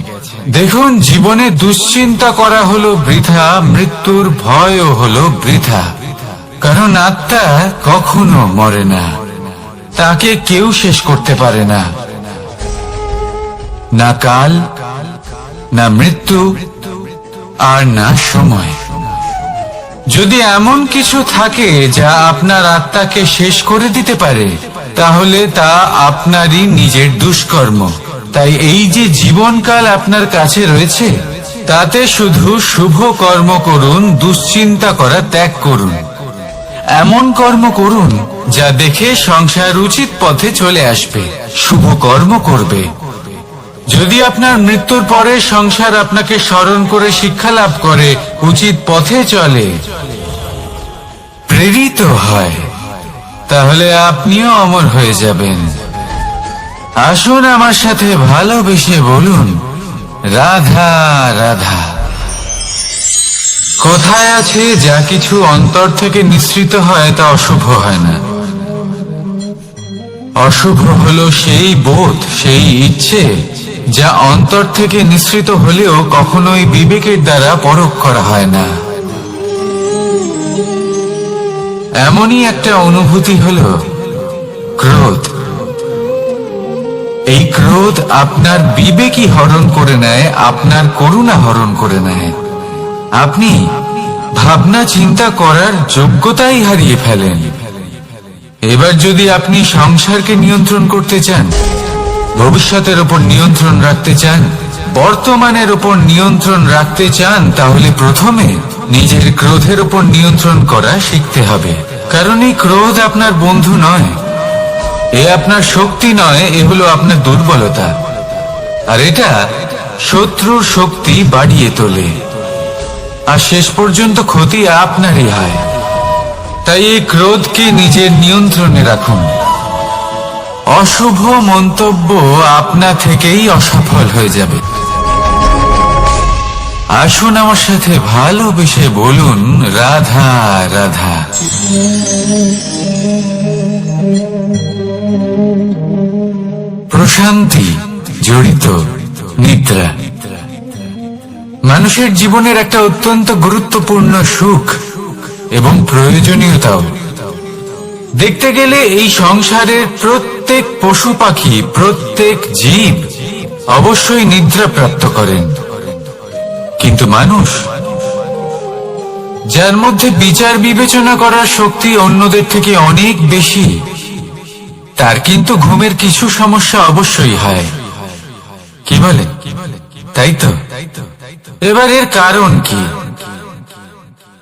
দেখুন, জীবনে দুশ্চিন্তা করা হলো বৃথা, মৃত্যুর ভয়ও হলো বৃথা। কারণ আত্মা কখনো মরে না, তাকে কেউ শেষ করতে পারে না। না কাল, না মৃত্যু, আর না সময়। যদি এমন কিছু থাকে যা আপনার আত্মাকে শেষ করে দিতে পারে, তাহলে তা আপনারই নিজের দুষ্কর্ম। তাই এই যে জীবনকাল আপনার কাছে রয়েছে, তাতে শুধু শুভ কর্ম করুন, দুশ্চিন্তা করা ত্যাগ করুন। এমন কর্ম করুন যা দেখে সংসার উচিত পথে চলে আসবে, শুভ কর্ম করবে। যদি আপনার মৃত্যুর পরে সংসার আপনাকে স্মরণ করে শিক্ষা লাভ করে, উচিত পথে চলে, প্রেরিত হয়, তাহলে আপনিও অমর হয়ে যাবেন। আসুন আমার সাথে ভালোবেসে বলুন রাধা রাধা। কথায় আছে, যা কিছু অন্তর থেকে নিঃসৃত হয় তা অশুভ হয় না। অশুভ হলো সেই বোধ, সেই ইচ্ছে যা অন্তর থেকে নিঃসৃত হলেও কখনোই বিবেকের দ্বারা পরখ করা হয় না। এমনই একটা অনুভূতি হলো ক্রোধ। এই ক্রোধ আপনার বিবেকই হরণ করে নেয়, আপনার করুণা হরণ করে নেয়। আপনি ভাবনা চিন্তা করার যোগ্যতাই হারিয়ে ফেলেন। এবার যদি আপনি সংসারকে নিয়ন্ত্রণ করতে চান, ভবিষ্যতের উপর নিয়ন্ত্রণ রাখতে চান, বর্তমানের উপর নিয়ন্ত্রণ রাখতে চান, তাহলে প্রথমে নিজের ক্রোধের উপর নিয়ন্ত্রণ করা শিখতে হবে। কারণ এই ক্রোধ আপনার বন্ধু নয়, এ আপনার শক্তি নয়, এ হলো আপনার দুর্বলতা। আর এটা শত্রুর শক্তি বাড়িয়ে তোলে, আর শেষ পর্যন্ত ক্ষতি আপনারই হয়। তাই এই ক্রোধকে নিজের নিয়ন্ত্রণে রাখুন। অশুভ মন্তব্য আপনা থেকেই অসফল হয়ে যাবে। আসুন আমার সাথে ভালোবেসে বলুন রাধা রাধা। প্রশান্তি জড়িত নিদ্রা মানুষের জীবনের একটা অত্যন্ত গুরুত্বপূর্ণ সুখ এবং প্রয়োজনীয়তাও। দেখতে গেলে এই সংসারের প্রত্যেক পশু পাখি, প্রত্যেক জীব অবশ্যই নিদ্রা প্রাপ্ত করেন, কিন্তু মানুষ, যার মধ্যে বিচার বিবেচনা করার শক্তি অন্যদের থেকে অনেক বেশি, তার কিন্তু ঘুমের কিছু সমস্যা অবশ্যই হয়। কি বলে? তাই তো। এবার এর কারণ কি?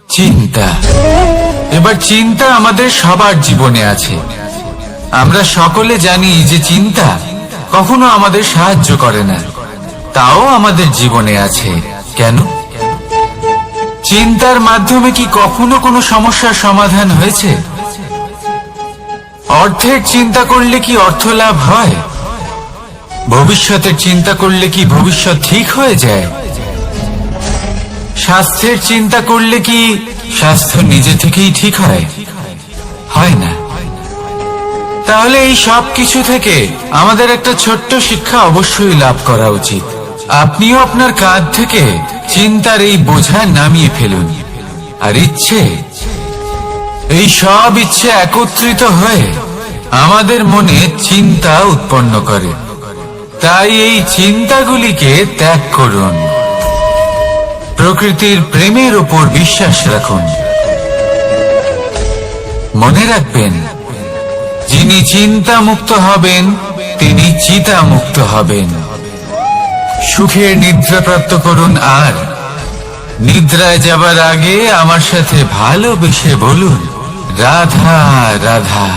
চিন্তা। এবার চিন্তা আমাদের সবার জীবনে আছে। আমরা সকলে জানি যে চিন্তা কখনো আমাদের সাহায্য করে না, তাও আমাদের জীবনে আছে। কেন? চিন্তার মাধ্যমে কি কখনো কোনো সমস্যার সমাধান হয়েছে? অর্থের চিন্তা করলে কি অর্থ লাভ হয়? ভবিষ্যতের চিন্তা করলে কি ভবিষ্যৎ ঠিক হয়ে যায়? স্বাস্থ্যের চিন্তা করলে কি স্বাস্থ্য নিজে থেকেই ঠিক হয়? হয় না। তাহলে এই সব কিছু থেকে আমাদের একটা ছোট্ট শিক্ষা অবশ্যই লাভ করা উচিত। আপনিও আপনার কাঁধ থেকে চিন্তার এই বোঝা নামিয়ে ফেলুন। আর এই সব ইচ্ছে একত্রিত হয়ে আমাদের মনে চিন্তা উৎপন্ন করে। তাই এই চিন্তাগুলিকে ত্যাগ করুন। প্রকৃতির প্রেমের উপর বিশ্বাস রাখুন। মনে রাখবেন, যিনি চিন্তা মুক্ত হবেন তিনি চিতা মুক্ত হবেন। সুখের নিদ্রা প্রাপ্ত করুন, আর নিদ্রায় যাবার আগে আমার সাথে ভালোবেসে বলুন, রাধা রাধা।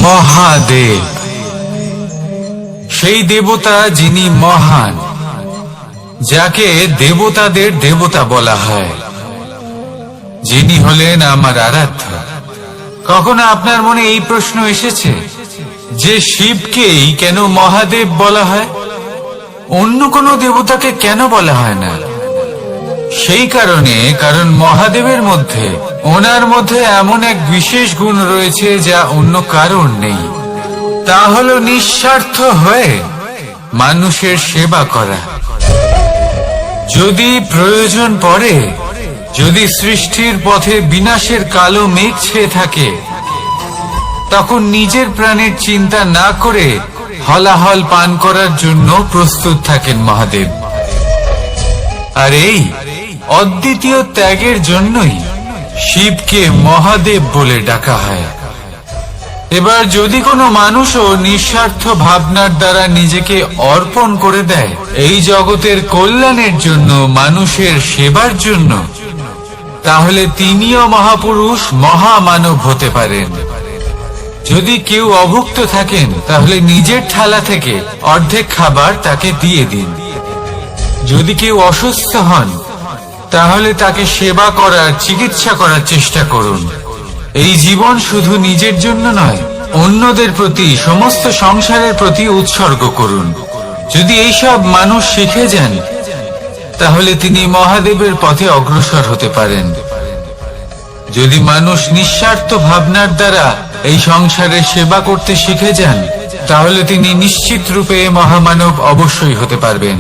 মহাদেব, সেই দেবতা যিনি মহান, যাকে দেবতাদের দেবতা বলা হয়, যিনি হলেন আমার আরাধ্য। কখনো আপনার মনে এই প্রশ্ন এসেছে যে শিবকেই কেন মহাদেব বলা হয়, অন্য কোনো দেবতাকে কেন বলা হয় না? সেই কারণ মহাদেবের মধ্যে, ওনার মধ্যে এমন এক বিশেষ গুণ রয়েছে যা অন্য কারণ নেই। তা হলো নিঃস্বার্থ হয়ে মানুষের সেবা করা। যদি প্রয়োজন পড়ে, যদি সৃষ্টির পথে বিনাশের কালো মেঘ ছেয়ে থাকে, তখন নিজের প্রাণের চিন্তা না করে হলাহল পান করার জন্য প্রস্তুত থাকেন মহাদেব। আর এই অদ্বিতীয় ত্যাগের জন্যই শিবকে মহাদেব বলে ডাকা হয়। এবার যদি কোনো মানুষও নিঃস্বার্থ ভাবনার দ্বারা নিজেকে অর্পণ করে দেয় এই জগতের কল্যাণের জন্য, মানুষের সেবার জন্য, তাহলে তিনিও মহাপুরুষ, মহামানব হতে পারেন। যদি কেউ অভুক্ত থাকেন, তাহলে নিজের থালা থেকে অর্ধেক খাবার তাকে দিয়ে দিন। যদি কেউ অসুস্থ হন, তাহলে তাকে সেবা করার, চিকিৎসা করার চেষ্টা করুন। এই জীবন শুধু নিজের জন্য নয়, অন্যদের প্রতি, সমস্ত সংসারের প্রতি উৎসর্গ করুন। যদি এইসব মানুষ শিখে যান, তাহলে তিনি মহাদেবের পথে অগ্রসর হতে পারেন। যদি মানুষ নিঃস্বার্থ ভাবনার দ্বারা এই সংসারের সেবা করতে শিখে যান, তাহলে তিনি নিশ্চিত রূপে মহামানব অবশ্যই হতে পারবেন।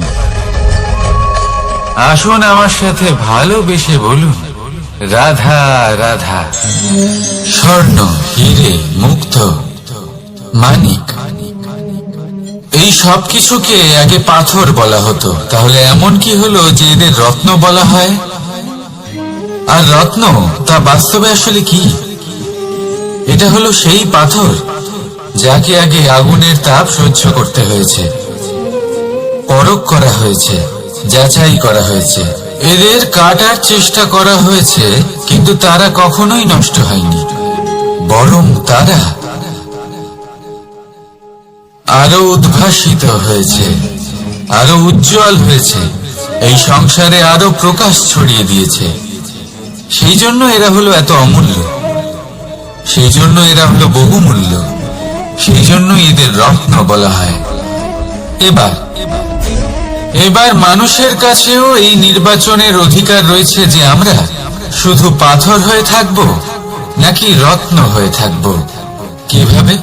আসুন আমার সাথে ভালোবেসে বলুন, রাধা রাধা। স্বর্ণ, হীরে, মুক্ত, মানিক, এই সব কিছুকে আগে পাথর বলা হতো। তাহলে এমন কি হলো যে এদের রত্ন বলা হয়? আর রত্ন তা বাস্তবে আসলে কি? এটা হলো সেই পাথর যাকে আগে আগুনের তাপ সহ্য করতে হয়েছে, পরখ করা হয়েছে, যাচাই করা হয়েছে, এদের কাটার চেষ্টা করা হয়েছে, কিন্তু তারা কখনোই নষ্ট হয়নি, বরং তারা আরো উদ্ভাসিত হয়েছে, আরো উজ্জ্বল হয়েছে, এই সংসারে আরো প্রকাশ ছড়িয়ে দিয়েছে। সেই জন্য এরা হলো এত অমূল্য, সেই জন্য এরা হলো বহুমূল্য, সেই জন্য এদের রত্ন বলা হয়। এবার মানুষের কাছেও এই নির্বাচনের অধিকার রয়েছে যে আমরা শুধু পাথর হয়ে থাকব নাকি রত্ন হয়ে থাকব। কিভাবে?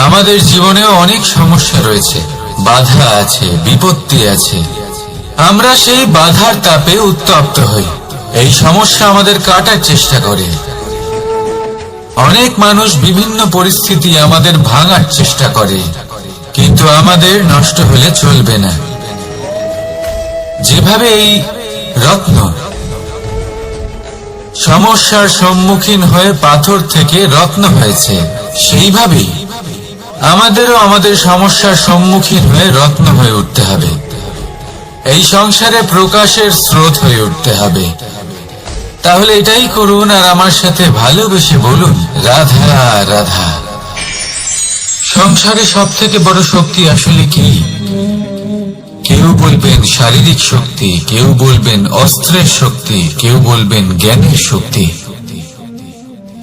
আমাদের জীবনেও অনেক সমস্যা রয়েছে, বাধা আছে, বিপত্তি আছে। আমরা সেই বাধার তাপে উত্তপ্ত হই, এই সমস্যা আমাদের কাটার চেষ্টা করে। অনেক মানুষ বিভিন্ন পরিস্থিতি আমাদের ভাঙার চেষ্টা করে, কিন্তু আমাদের নষ্ট হলে চলবে না। যেভাবে এই রত্ন সমস্যার সম্মুখীন হয়ে পাথর থেকে রত্ন হয়েছে, সেইভাবেই আমাদেরও আমাদের সমস্যার সম্মুখীন হয়ে রত্ন হয়ে উঠতে হবে। এই সংসারে প্রকাশের স্রোত হয়ে উঠতে হবে। তাহলে এটাই করুন আর আমার সাথে ভালোবেসে বলুন, রাধা রাধা। সংসারে সব থেকে বড় শক্তি আসলে কি? কেউ কেউ বলবেন শারীরিক শক্তি, কেউ বলবেন অস্ত্রের শক্তি, কেউ বলবেন জ্ঞানের শক্তি।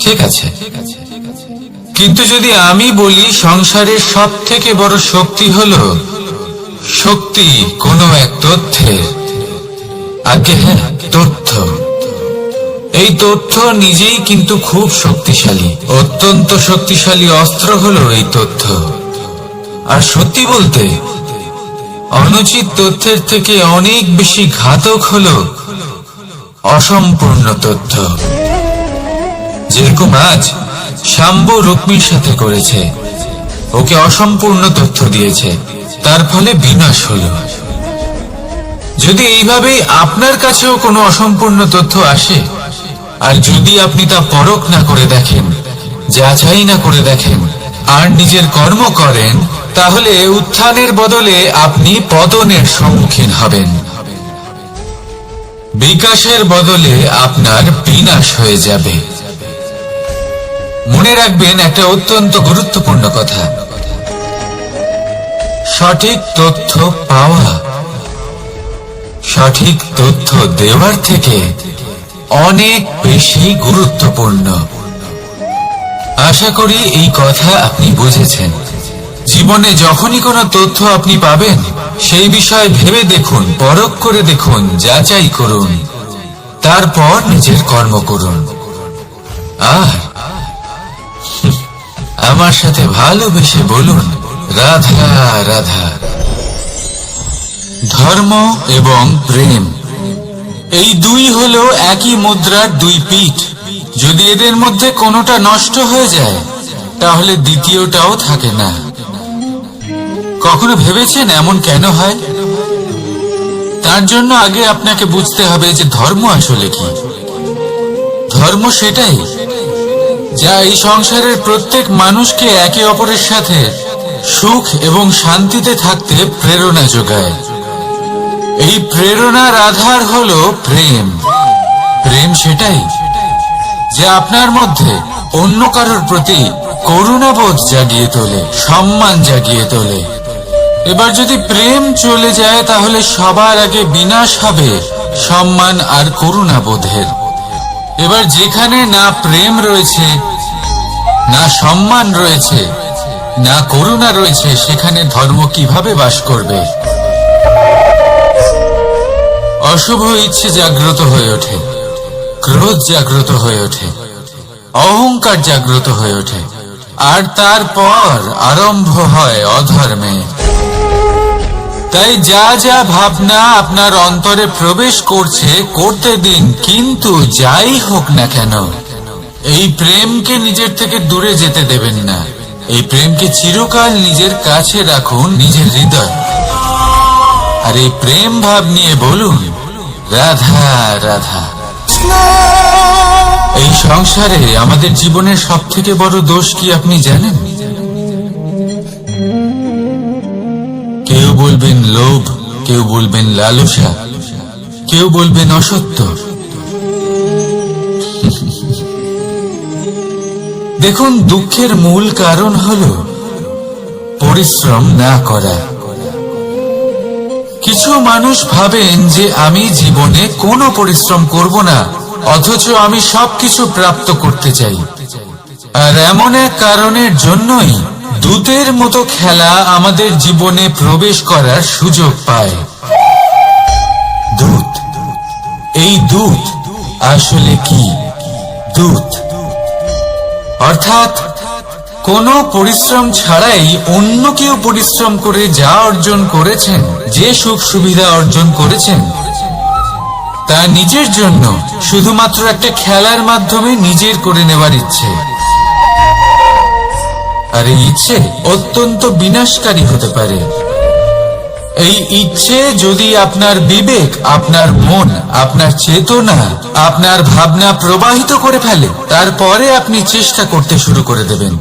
ঠিক আছে, কিন্তু যদি আমি বলি সংসারের সব থেকে বড় শক্তি হলো শক্তি কোনো এক তথ্যের, আগে হ্যাঁ, তথ্য। এই তথ্য নিজেই কিন্তু খুব শক্তিশালী, অত্যন্ত শক্তিশালী অস্ত্র হলো এই তথ্য। আর সত্যি বলতে অনুচিত তথ্যের থেকে অনেক বেশি ঘাতক হলো অসম্পূর্ণ তথ্য। যেরকম আজ শাম্ব রুক্মির সাথে করেছে, ওকে অসম্পূর্ণ তথ্য দিয়েছে, তার ফলে বিনাশ হলো। যদি এইভাবেই আপনার কাছেও কোনো অসম্পূর্ণ তথ্য আসে, আর যদি আপনি তা পরখ না করে দেখেন, যাচাই না করে দেখেন, আর নিজের কর্ম করেন, তাহলে উত্থানের বদলে আপনি পতনের সম্মুখীন হবেন। বিকাশের বদলে আপনার বিনাশ হয়ে যাবে। মনে রাখবেন একটা অত্যন্ত গুরুত্বপূর্ণ কথা, সঠিক তথ্য পাওয়া সঠিক তথ্য দেওয়ার থেকে অনেক বেশি গুরুত্বপূর্ণ। আশা করি এই কথা আপনি বুঝেছেন। জীবনে যখনই কোনো তথ্য আপনি পাবেন, সেই বিষয়ে ভেবে দেখুন, পরখ করে দেখুন, যাচাই করুন, তারপর নিজের কর্ম করুন। আর আমার সাথে ভালোবেসে বলুন, রাধা রাধা। ধর্ম এবং প্রেম, এই দুই হলো একই মুদ্রার দুই পিঠ। যদি এদের মধ্যে কোনোটা নষ্ট হয়ে যায়, তাহলে দ্বিতীয়টাও থাকে না। কখনো ভেবেছেন এমন কেন হয়? তার জন্য আগে আপনাকে বুঝতে হবে যে ধর্ম আসলে কি। ধর্ম সেটাই যা এই সংসারের প্রত্যেক মানুষকে একে অপরের সাথে সুখ এবং শান্তিতে থাকতে প্রেরণা যোগায়। এই প্রেরণার আধার হলো প্রেম। প্রেম সেটাই যা আপনার মধ্যে অন্য কারোর প্রতি করুণাবোধ জাগিয়ে তোলে, সম্মান জাগিয়ে তোলে। এবার যদি প্রেম চলে যায়, তাহলে সবার আগে বিনাশ হবে সম্মান আর করুণাবোধের। এবার যেখানে না প্রেম রয়েছে, না সম্মান রয়েছে, না করুণা রয়েছে, সেখানে ধর্ম কিভাবে বাস করবে? অশুভ ইচ্ছে জাগ্রত হয়ে ওঠে, ক্রোধ জাগ্রত হয়ে ওঠে, অহংকার জাগ্রত হয়ে ওঠে, আর তারপর আরম্ভ হয় অধর্মে। তাই যা যা ভাবনা আপনার অন্তরে প্রবেশ করছে, করতে দিন, কিন্তু যাই হোক না কেন, এই প্রেমকে নিজের থেকে দূরে যেতে দেবেন না। এই প্রেমকে চিরকাল নিজের কাছে রাখুন, নিজের হৃদয়। আর এই প্রেম ভাব নিয়ে বলুন, রাধা রাধা। এই সংসারে আমাদের জীবনের সব থেকে বড় দোষ কি আপনি জানেন? কেউ বলবেন লোভ, কেউ বলবেন লালসা, কেউ বলবেন অসত্য। দেখুন, দুঃখের মূল কারণ হলো পরিশ্রম না করা। কিছু মানুষ ভাবেন যে আমি জীবনে কোনো পরিশ্রম করব না, অথচ আমি সবকিছু প্রাপ্ত করতে চাই। আর এমন এক কারণের জন্যই দূতের মতো খেলা আমাদের জীবনে প্রবেশ করার সুযোগ পায়। দূত, এই দূত আসলে কি? দূত অর্থাৎ কোনো পরিশ্রম ছাড়াই অন্য কেউ পরিশ্রম করে যা অর্জন করেছেন, যে সুখ সুবিধা অর্জন করেছেন, তা নিজের জন্য শুধুমাত্র একটা খেলার মাধ্যমে নিজের করে নেওয়ার ইচ্ছে। আর এই ইচ্ছে অত্যন্ত বিনাশকারী হতে পারে। এই ইচ্ছে যদি আপনার বিবেক, আপনার মন, আপনার চেতনা, আপনার ভাবনা প্রবাহিত করে ফেলে, তারপরে আপনি চেষ্টা করতে শুরু করে দেবেন,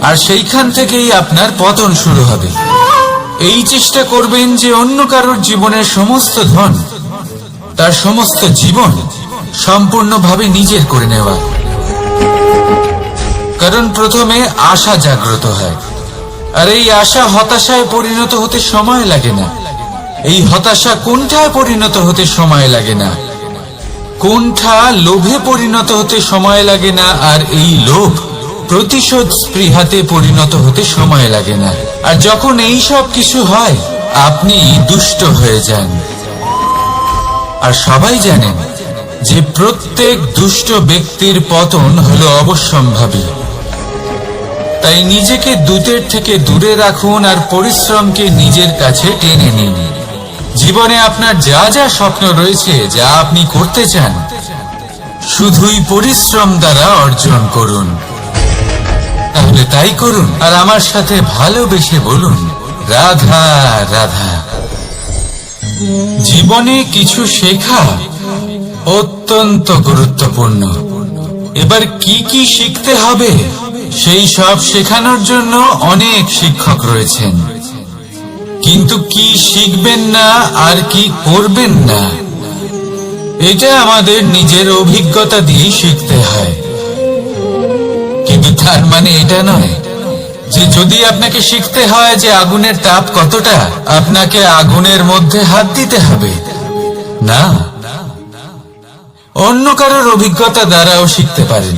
আর সেইখান থেকেই আপনার পতন শুরু হবে। এই চেষ্টা করবেন যে অন্য কারোর জীবনের সমস্ত ধন, তার সমস্ত জীবন সম্পূর্ণভাবে নিজের করে নেওয়া। কারণ প্রথমে আশা জাগ্রত হয়, আর এই আশা হতাশায় পরিণত হতে সময় লাগে না। এই হতাশা কোনটায় পরিণত হতে সময় লাগে না, কোনটা লোভে পরিণত হতে সময় লাগে না, আর এই লোভ প্রতিশোধ স্পৃহাতে পরিণত হতে সময় লাগে না। আর যখন এই সব কিছু হয়, আপনি দুষ্ট হয়ে যান। আর সবাই জানেন যে প্রত্যেক দুষ্ট ব্যক্তির পতন হলো অবশ্যম্ভাবী। তাই নিজেকে দূতের থেকে দূরে রাখুন আর পরিশ্রমকে নিজের কাছে টেনে নিন। জীবনে আপনার যা যা স্বপ্ন রয়েছে, যা আপনি করতে চান, শুধুই পরিশ্রম দ্বারা অর্জন করুন। তাহলে তাই করুন, আর আমার সাথে ভালোবেসে বলুন, রাধা রাধা। জীবনে কিছু শেখা অত্যন্ত গুরুত্বপূর্ণ। এবার কি কি শিখতে হবে, সেই সব শেখানোর জন্য অনেক শিক্ষক রয়েছেন, কিন্তু কি শিখবেন না আর কি করবেন না, এটা আমাদের নিজের অভিজ্ঞতা দিয়ে শিখতে হয়। কিন্তু তার মানে এটা নয় যে যদি আপনাকে শিখতে হয় যে আগুনের তাপ কতটা, আপনাকে আগুনের মধ্যে হাত দিতে হবে। না, অন্য কারোর অভিজ্ঞতা দ্বারাও শিখতে পারেন।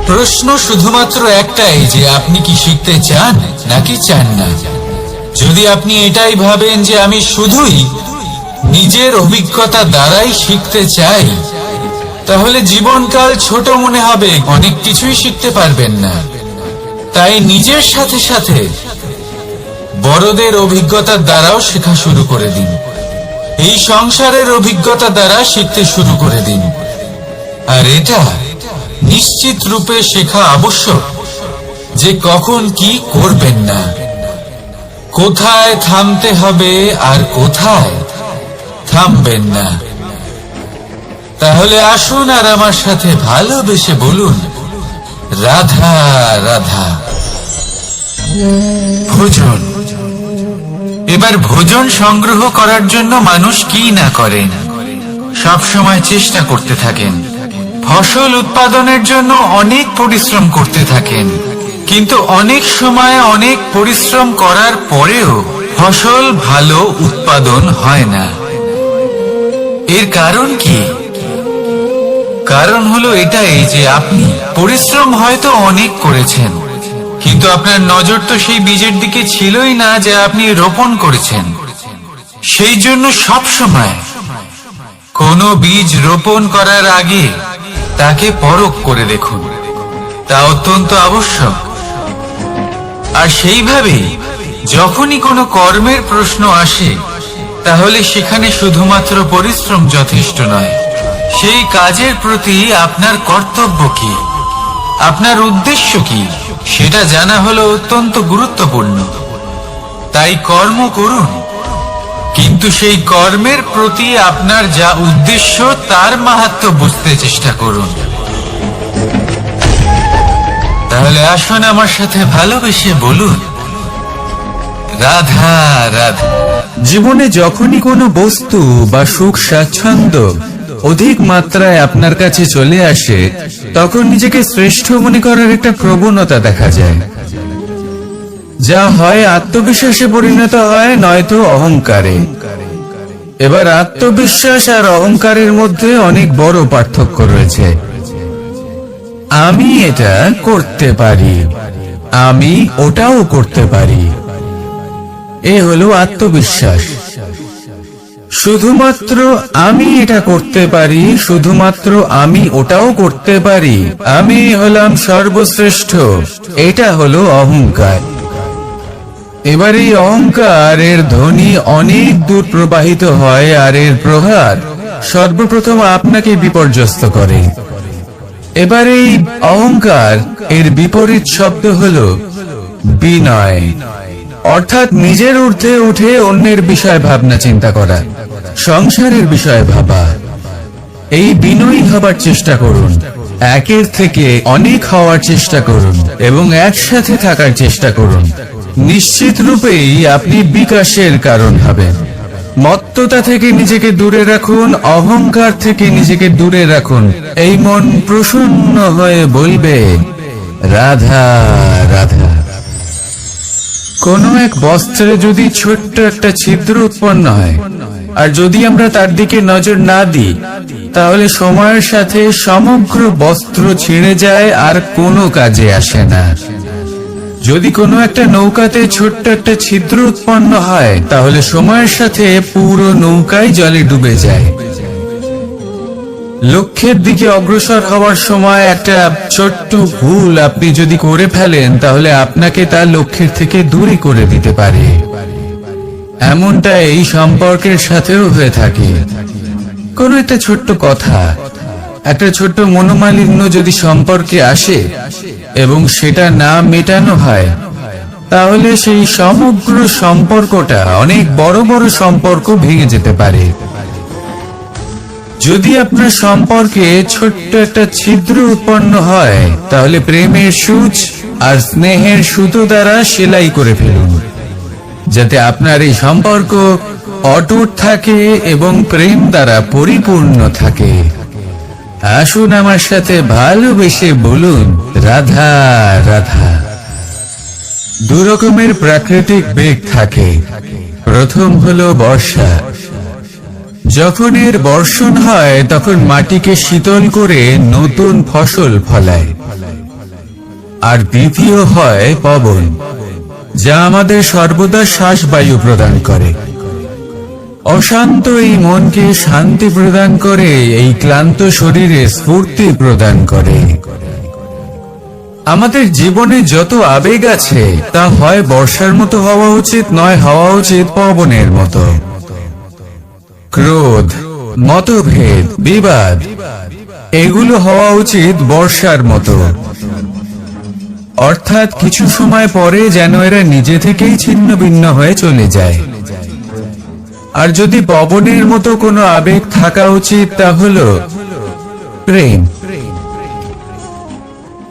প্রশ্ন শুধুমাত্র একটাই যে আপনি কি শিখতে চান নাকি চান না। যদি আপনি এটাই ভাবেন যে আমি শুধুই নিজের অভিজ্ঞতা দ্বারাই শিখতে চাই, তাহলে জীবনকাল ছোট মনে হবে, অনেক কিছুই শিখতে পারবেন না। তাই নিজের সাথে সাথে বড়দের অভিজ্ঞতার দ্বারাও শেখা শুরু করে দিন। এই সংসারের অভিজ্ঞতা দ্বারা শিখতে শুরু করে দিন। আর এটা নিশ্চিত রূপে শেখা আবশ্যক যে কখন কি করবেন না, কোথায় থামতে হবে আর কোথায় থামবেন না। তাহলে আসুন আর আমার সাথে ভালোবেসে বলুন, রাধা রাধা। ভোজন। এবার ভোজন সংগ্রহ করার জন্য মানুষ কি না করেন, সব সময় চেষ্টা করতে থাকেন। ফসল উৎপাদনের জন্য অনেক পরিশ্রম করতে থাকেন, কিন্তু অনেক সময় অনেক পরিশ্রম করার পরেও ফসল ভালো উৎপাদন হয় না। এর কারণ কি? কারণ হলো এটাই যে আপনি পরিশ্রম হয়তো অনেক করেছেন, কিন্তু আপনার নজর তো সেই বীজের দিকে ছিলই না যা আপনি রোপণ করেছেন। সেই জন্য সব সময় কোনো বীজ রোপণ করার আগে তাকে পরখ করে দেখুন, তা অত্যন্ত আবশ্যক। আর সেইভাবেই যখনই কোনো কর্মের প্রশ্ন আসে, তাহলে সেখানে শুধুমাত্র পরিশ্রম যথেষ্ট নয়। সেই কাজের প্রতি আপনার কর্তব্য কি, আপনার উদ্দেশ্য কি, সেটা জানা হলো অত্যন্ত গুরুত্বপূর্ণ। তাই কর্ম করুন, কিন্তু সেই কর্মের প্রতি আপনার যা উদ্দেশ্য তার মাহাত্ম্য বুঝতে চেষ্টা করুন। তাহলে আসুন আমার সাথে ভালোবেসে বলুন, রাধা রাধা। জীবনে যখনই কোনো বস্তু বা সুখ স্বাচ্ছন্দ্য অধিক মাত্রায় আপনার কাছে চলে আসে, তখন নিজেকে শ্রেষ্ঠ মনে করার একটা প্রবণতা দেখা যায়, যা হয় আত্মবিশ্বাসে পরিণত হয়, নয়তো অহংকারে। এবার আত্মবিশ্বাস আর অহংকারের মধ্যে অনেক বড় পার্থক্য রয়েছে। আমি এটা করতে পারি, আমি ওটাও করতে পারি, এ হলো আত্মবিশ্বাস। শুধুমাত্র আমি এটা করতে পারি, শুধুমাত্র আমি ওটাও করতে পারি, আমি হলাম সর্বশ্রেষ্ঠ, এটা হলো অহংকার। এবার এই অহংকার এর ধ্বনি অনেক দূর প্রবাহিত হয়, আর এর প্রহার সর্বপ্রথম আপনাকে বিপর্যস্ত করে। এবার এই অহংকার এর বিপরীত শব্দ হলো বিনয়, অর্থাৎ নিজের ঊর্ধ্বে উঠে অন্যের বিষয় ভাবনা চিন্তা করা, সংসারের বিষয়ে ভাবা। এই বিনয়ী হবার চেষ্টা করুন, একের থেকে অনেক হওয়ার চেষ্টা করুন এবং একসাথে থাকার চেষ্টা করুন। নিশ্চিত রূপেই আপনি বিকাশের কারণ হবেন। মত্ততা থেকে নিজেকে দূরে রাখুন, অহংকার থেকে নিজেকে দূরে রাখুন। এই মন প্রসন্ন হয়ে বলবে, রাধা রাধা। কোনো এক বস্ত্রে যদি ছোট্ট একটা ছিদ্র উৎপন্ন হয়, আর যদি আমরা তার দিকে নজর না দিই, তাহলে সময়ের সাথে সমগ্র বস্ত্র ছিঁড়ে যায় আর কোনো কাজে আসে না। যদি কোনো একটা নৌকাতে ছোট্ট একটা ছিদ্র উৎপন্ন হয়, তাহলে সময়ের সাথে পুরো নৌকাই জলে ডুবে যায়। লক্ষ্যের দিকে অগ্রসর হওয়ার সময় একটা ছোট্ট ভুল আপনি যদি করে ফেলেন, তাহলে আপনাকে তার লক্ষ্যের থেকে দূরে করে দিতে পারে। এমনটা এই সম্পর্কের সাথেও হয়ে থাকে। কোনো একটা ছোট্ট কথা, একটা ছোট্ট মনোমালিন্য যদি সম্পর্কে আসে এবং সেটা না মেটানো হয়, তাহলে সেই সমগ্র সম্পর্কটা অনেক বড় বড় সম্পর্ক ভেঙে যেতে পারে। যদি আপনার সম্পর্কে ছোট্ট একটা ছিদ্র উৎপন্ন হয়, তাহলে প্রেমের সূচ আর স্নেহের সুতো দ্বারা সেলাই করে ফেলুন, যাতে আপনার এই সম্পর্ক অটুট থাকে এবং প্রেম দ্বারা পরিপূর্ণ থাকে। আসুন আমার সাথে ভালোবেসে বলুন, রাধা রাধা। দু রকমের প্রাকৃতিক বেগ থাকে। প্রথম হলো বর্ষা। যখন এর বর্ষণ হয়, তখন মাটিকে শীতল করে নতুন ফসল ফলায়। আর দ্বিতীয় হয় পবন, যা আমাদের সর্বদা শ্বাসবায়ু প্রদান করে। অশান্ত এই মনকে শান্তি প্রদান করে, এই ক্লান্ত শরীরে স্ফূর্তি প্রদান করে। আমাদের জীবনে যত আবেগ আছে, তা হয় বর্ষার মতো হওয়া উচিত, নয় হওয়া উচিত পবনের মতো। ক্রোধ, মতভেদ, বিবাদ, এগুলো হওয়া উচিত বর্ষার মতো। অর্থাৎ কিছু সময় পরে যেন এরা নিজে থেকেই ছিন্ন ভিন্ন হয়ে চলে যায়। আর যদি পবনের মতো কোনো আবেগ থাকা উচিত, তা হলো প্রেম,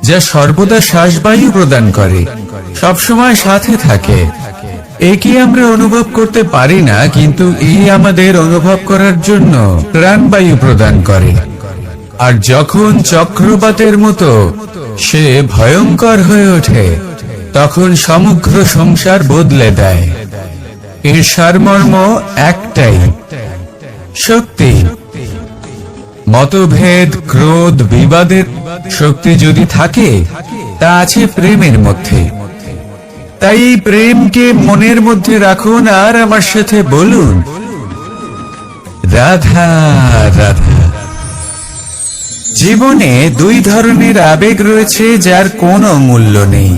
যা সর্বদা শ্বাসবায়ু প্রদান করে, সবসময় সাথে থাকে। একে আমরা অনুভব করতে পারি না, কিন্তু এই আমাদের অনুভব করার জন্য প্রাণবায়ু প্রদান করে। আর যখন চক্রবাতের মতো সে ভয়ঙ্কর হয়ে ওঠে, তখন সমগ্র সংসার বদলে দেয়। এর সারমর্ম একটাই, শক্তি। মতভেদ, ক্রোধ, বিবাদের শক্তি যদি থাকে, তা আছে প্রেমের মধ্যে। তাই এই প্রেমকে মনের মধ্যে রাখুন আর আমার সাথে বলুন, রাধা রাধা। জীবনে দুই ধরনের আবেগ রয়েছে, যার কোনো মূল্য নেই।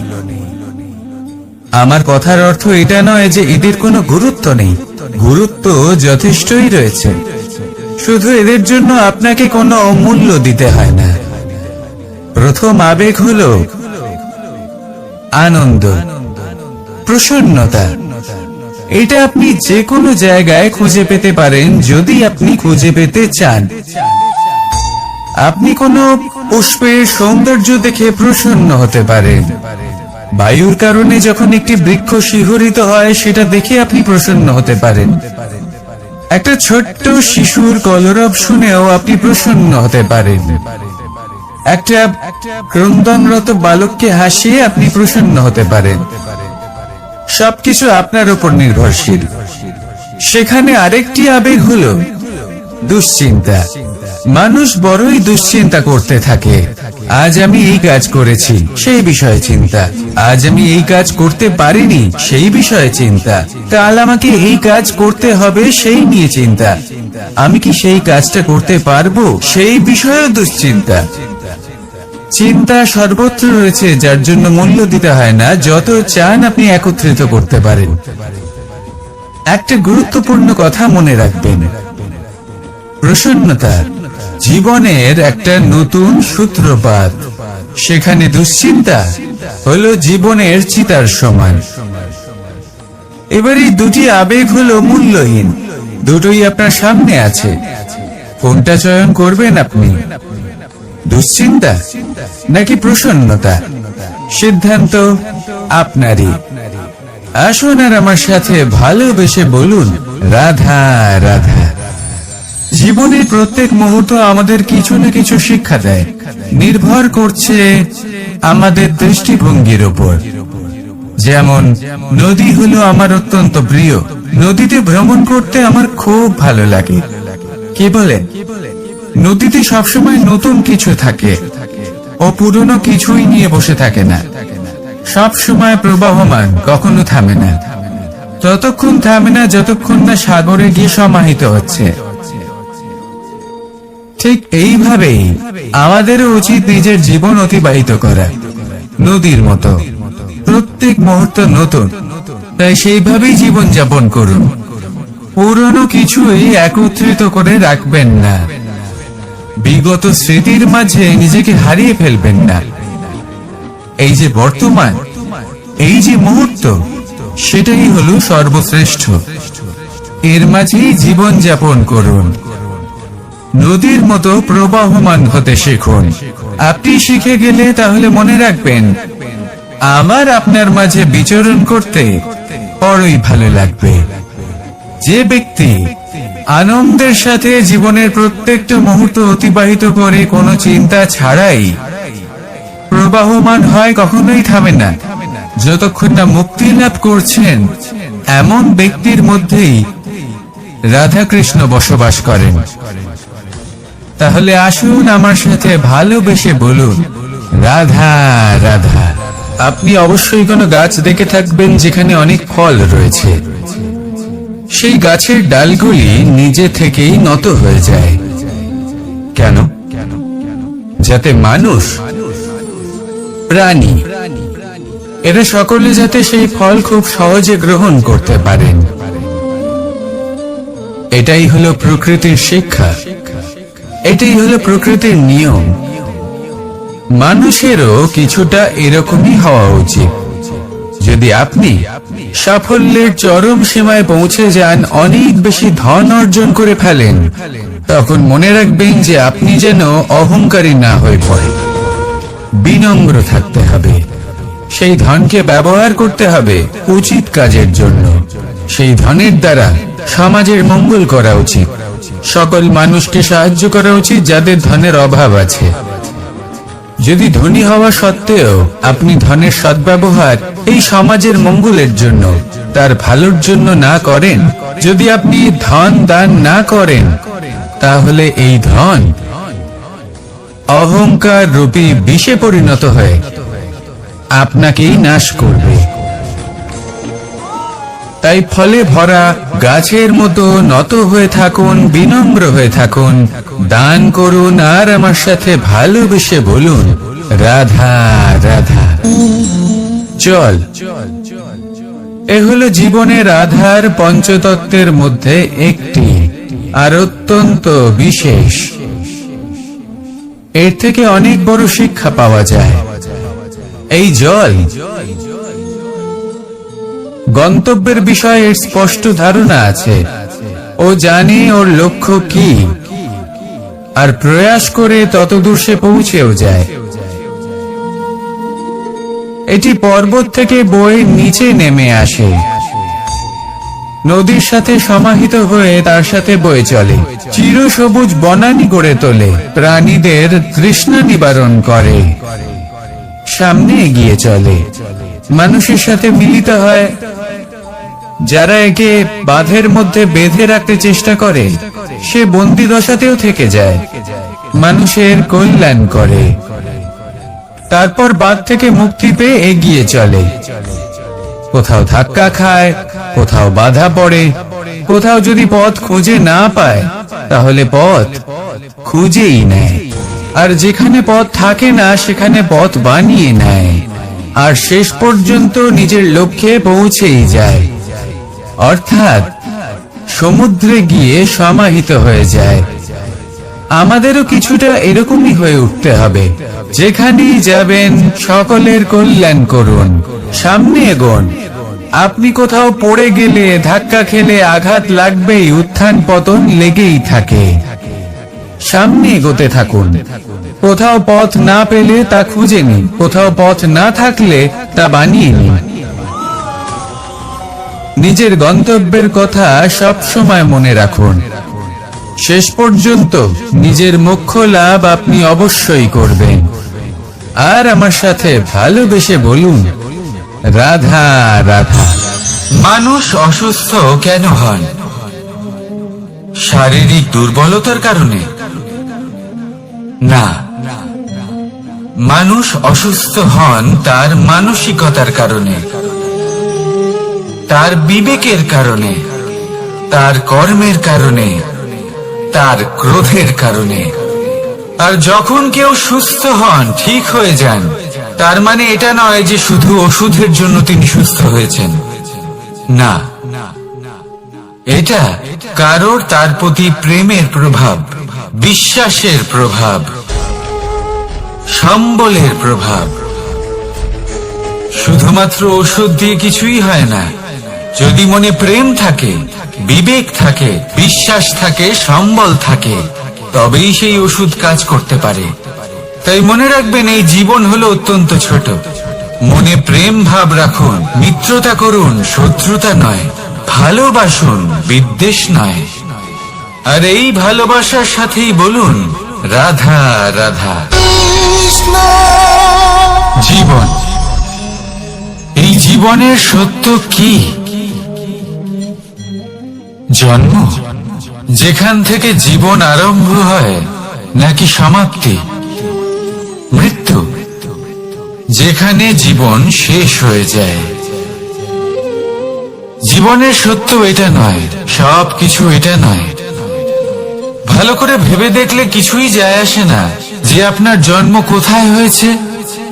আমার কথার অর্থ এটা নয় যে এদের কোনো গুরুত্ব নেই। গুরুত্ব যথেষ্টই রয়েছে, শুধু এদের জন্য আপনাকে কোনো মূল্য দিতে হয় না। প্রথম আবেগ হলো আনন্দ, প্রসন্নতা। এটা আপনি যে কোনো জায়গায় খুঁজে পেতে পারেন, যদি আপনি খুঁজে পেতে চান। আপনি কোনো পুষ্পের সৌন্দর্য দেখে প্রসন্ন হতে পারেন। বায়ুর কারণে যখন একটি বৃক্ষ শিহরিত হয়, সেটা দেখে আপনি প্রসন্ন হতে পারেন। একটা ছোট্ট শিশুর কলরব শুনেও আপনি প্রসন্ন হতে পারেন। একটা ক্রন্দনরত বালককে হাসিয়ে আপনি প্রসন্ন হতে পারেন। সবকিছু আপনার উপর নির্ভরশীল। সেখানে আরেকটি আবেগ হলো দুশ্চিন্তা। মানুষ বড়ই দুশ্চিন্তা করতে থাকে। আজ আমি এই কাজ করেছি, সেই বিষয়ে চিন্তা। আজ আমি এই কাজ করতে পারিনি, সেই বিষয়ে চিন্তা। কাল আমাকে এই কাজ করতে হবে, সেই নিয়ে চিন্তা। আমি কি সেই কাজটা করতে পারবো, সেই বিষয়েও দুশ্চিন্তা। চিন্তা সর্বত্র রয়েছে, যার জন্য মূল্য দিতে হয় না। যত চান আপনি একত্রিত করতে পারেন। একটা গুরুত্বপূর্ণ কথা মনে রাখবেন, প্রসন্নতা জীবনের একটা নতুন সূত্রপাত। সেখানে দুশ্চিন্তা হলো জীবনের চিতার সমান। এবার এই দুটি আবেগ হলো মূল্যহীন। দুটোই আপনার সামনে আছে, কোনটা চয়ন করবেন আপনি? দুশ্চিন্তা নাকি প্রসন্নতা? সিদ্ধান্ত আপনারই। আসুন আর আমার সাথে ভালোবেসে বলুন, রাধা রাধা। জীবনের প্রত্যেক মুহূর্ত আমাদের কিছু না কিছু শিক্ষা দেয়। নির্ভর করছে আমাদের দৃষ্টিভঙ্গির উপর। যেমন নদী হলো আমার অত্যন্ত প্রিয়। নদীতে ভ্রমণ করতে আমার খুব ভালো লাগে। কি বলেন? নদীতে সবসময় নতুন কিছু থাকে, ও পুরনো কিছুই নিয়ে বসে থাকে না। সব সময় প্রবাহমান, কখনো থামে না। ততক্ষণ থামে না যতক্ষণ না সাগরে গিয়ে সমাহিত হচ্ছে। ঠিক এইভাবেই আমাদেরও উচিত নিজের জীবন অতিবাহিত করা, নদীর মতো। প্রত্যেক মুহূর্ত নতুন, তাই সেইভাবেই জীবন যাপন করুন। পুরনো কিছুই একত্রিত করে রাখবেন না। বিগত স্মৃতির মাঝে নিজেকে হারিয়ে ফেলবেন না। এই যে বর্তমান, এই যে মুহূর্ত, সেটাই হলো সর্বশ্রেষ্ঠ। এর মাঝেই জীবন যাপন করুন। নদীর মতো প্রবাহমান হতে শিখুন। আপনি শিখে গেলে তাহলে মনে রাখবেন, আমার আপনার মাঝে বিচরণ করতে বড়ই ভালো লাগবে। যে ব্যক্তি আনন্দের সাথে জীবনের প্রত্যেকটা মুহূর্ত অতিবাহিত করে কোনো চিন্তা ছাড়াই প্রবাহমান হয়, কখনোই থামে না যতক্ষণ না মুক্তি লাভ করছেন, এমন ব্যক্তির মধ্যেই রাধা কৃষ্ণ বসবাস করেন। তাহলে আসুন আমার সাথে ভালোবেসে বলুন, রাধা রাধা। আপনি অবশ্যই কোনো গাছ দেখে থাকবেন যেখানে অনেক ফল রয়েছে। সেই গাছের ডালগুলি নিজে থেকেই নত হয়ে যায়। কেন? যাতে মানুষ, প্রাণী, এরা সকলে যাতে সেই ফল খুব সহজে গ্রহণ করতে পারেন। এটাই হলো প্রকৃতির শিক্ষা, এটাই হলো প্রকৃতির নিয়ম। মানুষেরও কিছুটা এরকমই হওয়া উচিত। যদি আপনি সাফল্যের চরম সীমায় পৌঁছে যান, অনেক বেশি ধন অর্জন করে ফেলেন, তখন মনে রাখবেন যে আপনি যেন অহংকারী না হয়ে পড়ে। বিনম্র থাকতে হবে। সেই ধনকে ব্যবহার করতে হবে উচিত কাজের জন্য। সেই ধনের দ্বারা সমাজের মঙ্গল করা উচিত। সকল মানুষকে সাহায্য করা উচিত যাদের ধনের অভাব আছে। যদি ধনী হওয়া সত্ত্বেও আপনি ধনের সদ্ব্যবহার এই সমাজের মঙ্গলের জন্য, তার ভালোর জন্য না করেন, যদি আপনি ধন দান না করেন, তাহলে এই ধন অহংকার রূপী বিষে পরিণত হয়ে আপনাকেই নাশ করবে। তাই ফলে ভরা গাছের মতো নত হয়ে থাকুন, বিনম্র হয়ে থাকুন, দান করুন, আর আমার সাথে ভালোবেসে বলুন, রাধা রাধা। চল, এ হলো জীবনের আধার পঞ্চতত্ত্বের মধ্যে একটি, আর অত্যন্ত বিশেষ। এর থেকে অনেক বড় শিক্ষা পাওয়া যায়। এই জল গন্তব্যের বিষয়ে এর স্পষ্ট ধারণা আছে। ও জানে ওর লক্ষ্য কি, আর প্রয়াস করে ততদূর সে পৌঁছেও যায়। এটি পর্বত থেকে বয়ে নিচে নেমে আসে, নদীর সাথে সমাহিত হয়ে তার সাথে বয়ে চলে, চিরসবুজ বনানী গড়ে তোলে, প্রাণীদের তৃষ্ণা নিবারণ করে, সামনে এগিয়ে চলে, মানুষের সাথে মিলিত হয়। যারা একে বাঁধের মধ্যে বেঁধে রাখতে চেষ্টা করে, সে বন্দী দশাতেও থেকে যায়, মানুষের কল্যাণ করে। তারপর বাঁধ থেকে মুক্তি পেয়ে এগিয়ে চলে। কোথাও ধাক্কা খায়, কোথাও বাধা পড়ে, কোথাও যদি পথ খুঁজে না পায়, তাহলে পথ খুঁজেই নেয়। আর যেখানে পথ থাকে না, সেখানে পথ বানিয়ে নেয়, আর শেষ পর্যন্ত নিজের লক্ষ্যে পৌঁছেই যায়, অর্থাৎ সমুদ্রে গিয়ে সমাহিত হয়ে যায়। আমাদেরও কিছুটা এরকমই হয়ে উঠতে হবে। যেখানেই যাবেন সকলের কল্যাণ করুন, সামনে এগোন। আপনি কোথাও পড়ে গেলে, ধাক্কা খেলে আঘাত লাগবেই, উত্থান পতন লেগেই থাকে। সামনে এগোতে থাকুন। কোথাও পথ না পেলে তা খুঁজে নিন, কোথাও পথ না থাকলে তা বানিয়ে নিন। নিজের গন্তব্যের কথা সব সময় মনে রাখুন। শেষ পর্যন্ত নিজের মোক্ষ লাভ আপনি অবশ্যই করবেন। আর আমার সাথে ভালোবেসে বলুন, রাধা রাধা। মানুষ অসুস্থ কেন হন? শারীরিক দুর্বলতার কারণে? না, মানুষ অসুস্থ হন তার মানসিকতার কারণে, তার বিবেকের কারণে, তার কর্মের কারণে, তার ক্রোধের কারণে। আর যখন কেউ সুস্থ হন, ঠিক হয়ে যান, তার মানে এটা নয় যে শুধু ওষুধের জন্য তিনি সুস্থ হয়েছেন। না, এটা কারোর তার প্রতি প্রেমের প্রভাব, বিশ্বাসের প্রভাব, সম্বলের প্রভাব। শুধুমাত্র ওষুধ দিয়ে কিছুই হয় না। যদি মনে প্রেম থাকে, বিবেক থাকে, বিশ্বাস থাকে, সম্বল থাকে, তবেই সেই ওষুধ কাজ করতে পারে। তাই মনে রাখবেন, এই জীবন হলো অত্যন্ত ছোট। মনে প্রেম ভাব রাখুন, মিত্রতা করুন, শত্রুতা নয়। ভালোবাসুন, বিদ্বেষ নয়। আর এই ভালোবাসার সাথেই বলুন রাধা রাধা। জীবন, এই জীবনের সত্য কি? জন্ম, যেখান থেকে জীবন আরম্ভ হয়, নাকি সমাপ্তি? মৃত্যু, যেখানে জীবন শেষ হয়ে যায়। জীবনের সত্য এটা নয়, সবকিছু এটা নয়। ভালো করে ভেবে দেখলে কিছুই যায় আসে না যে আপনার জন্ম কোথায় হয়েছে,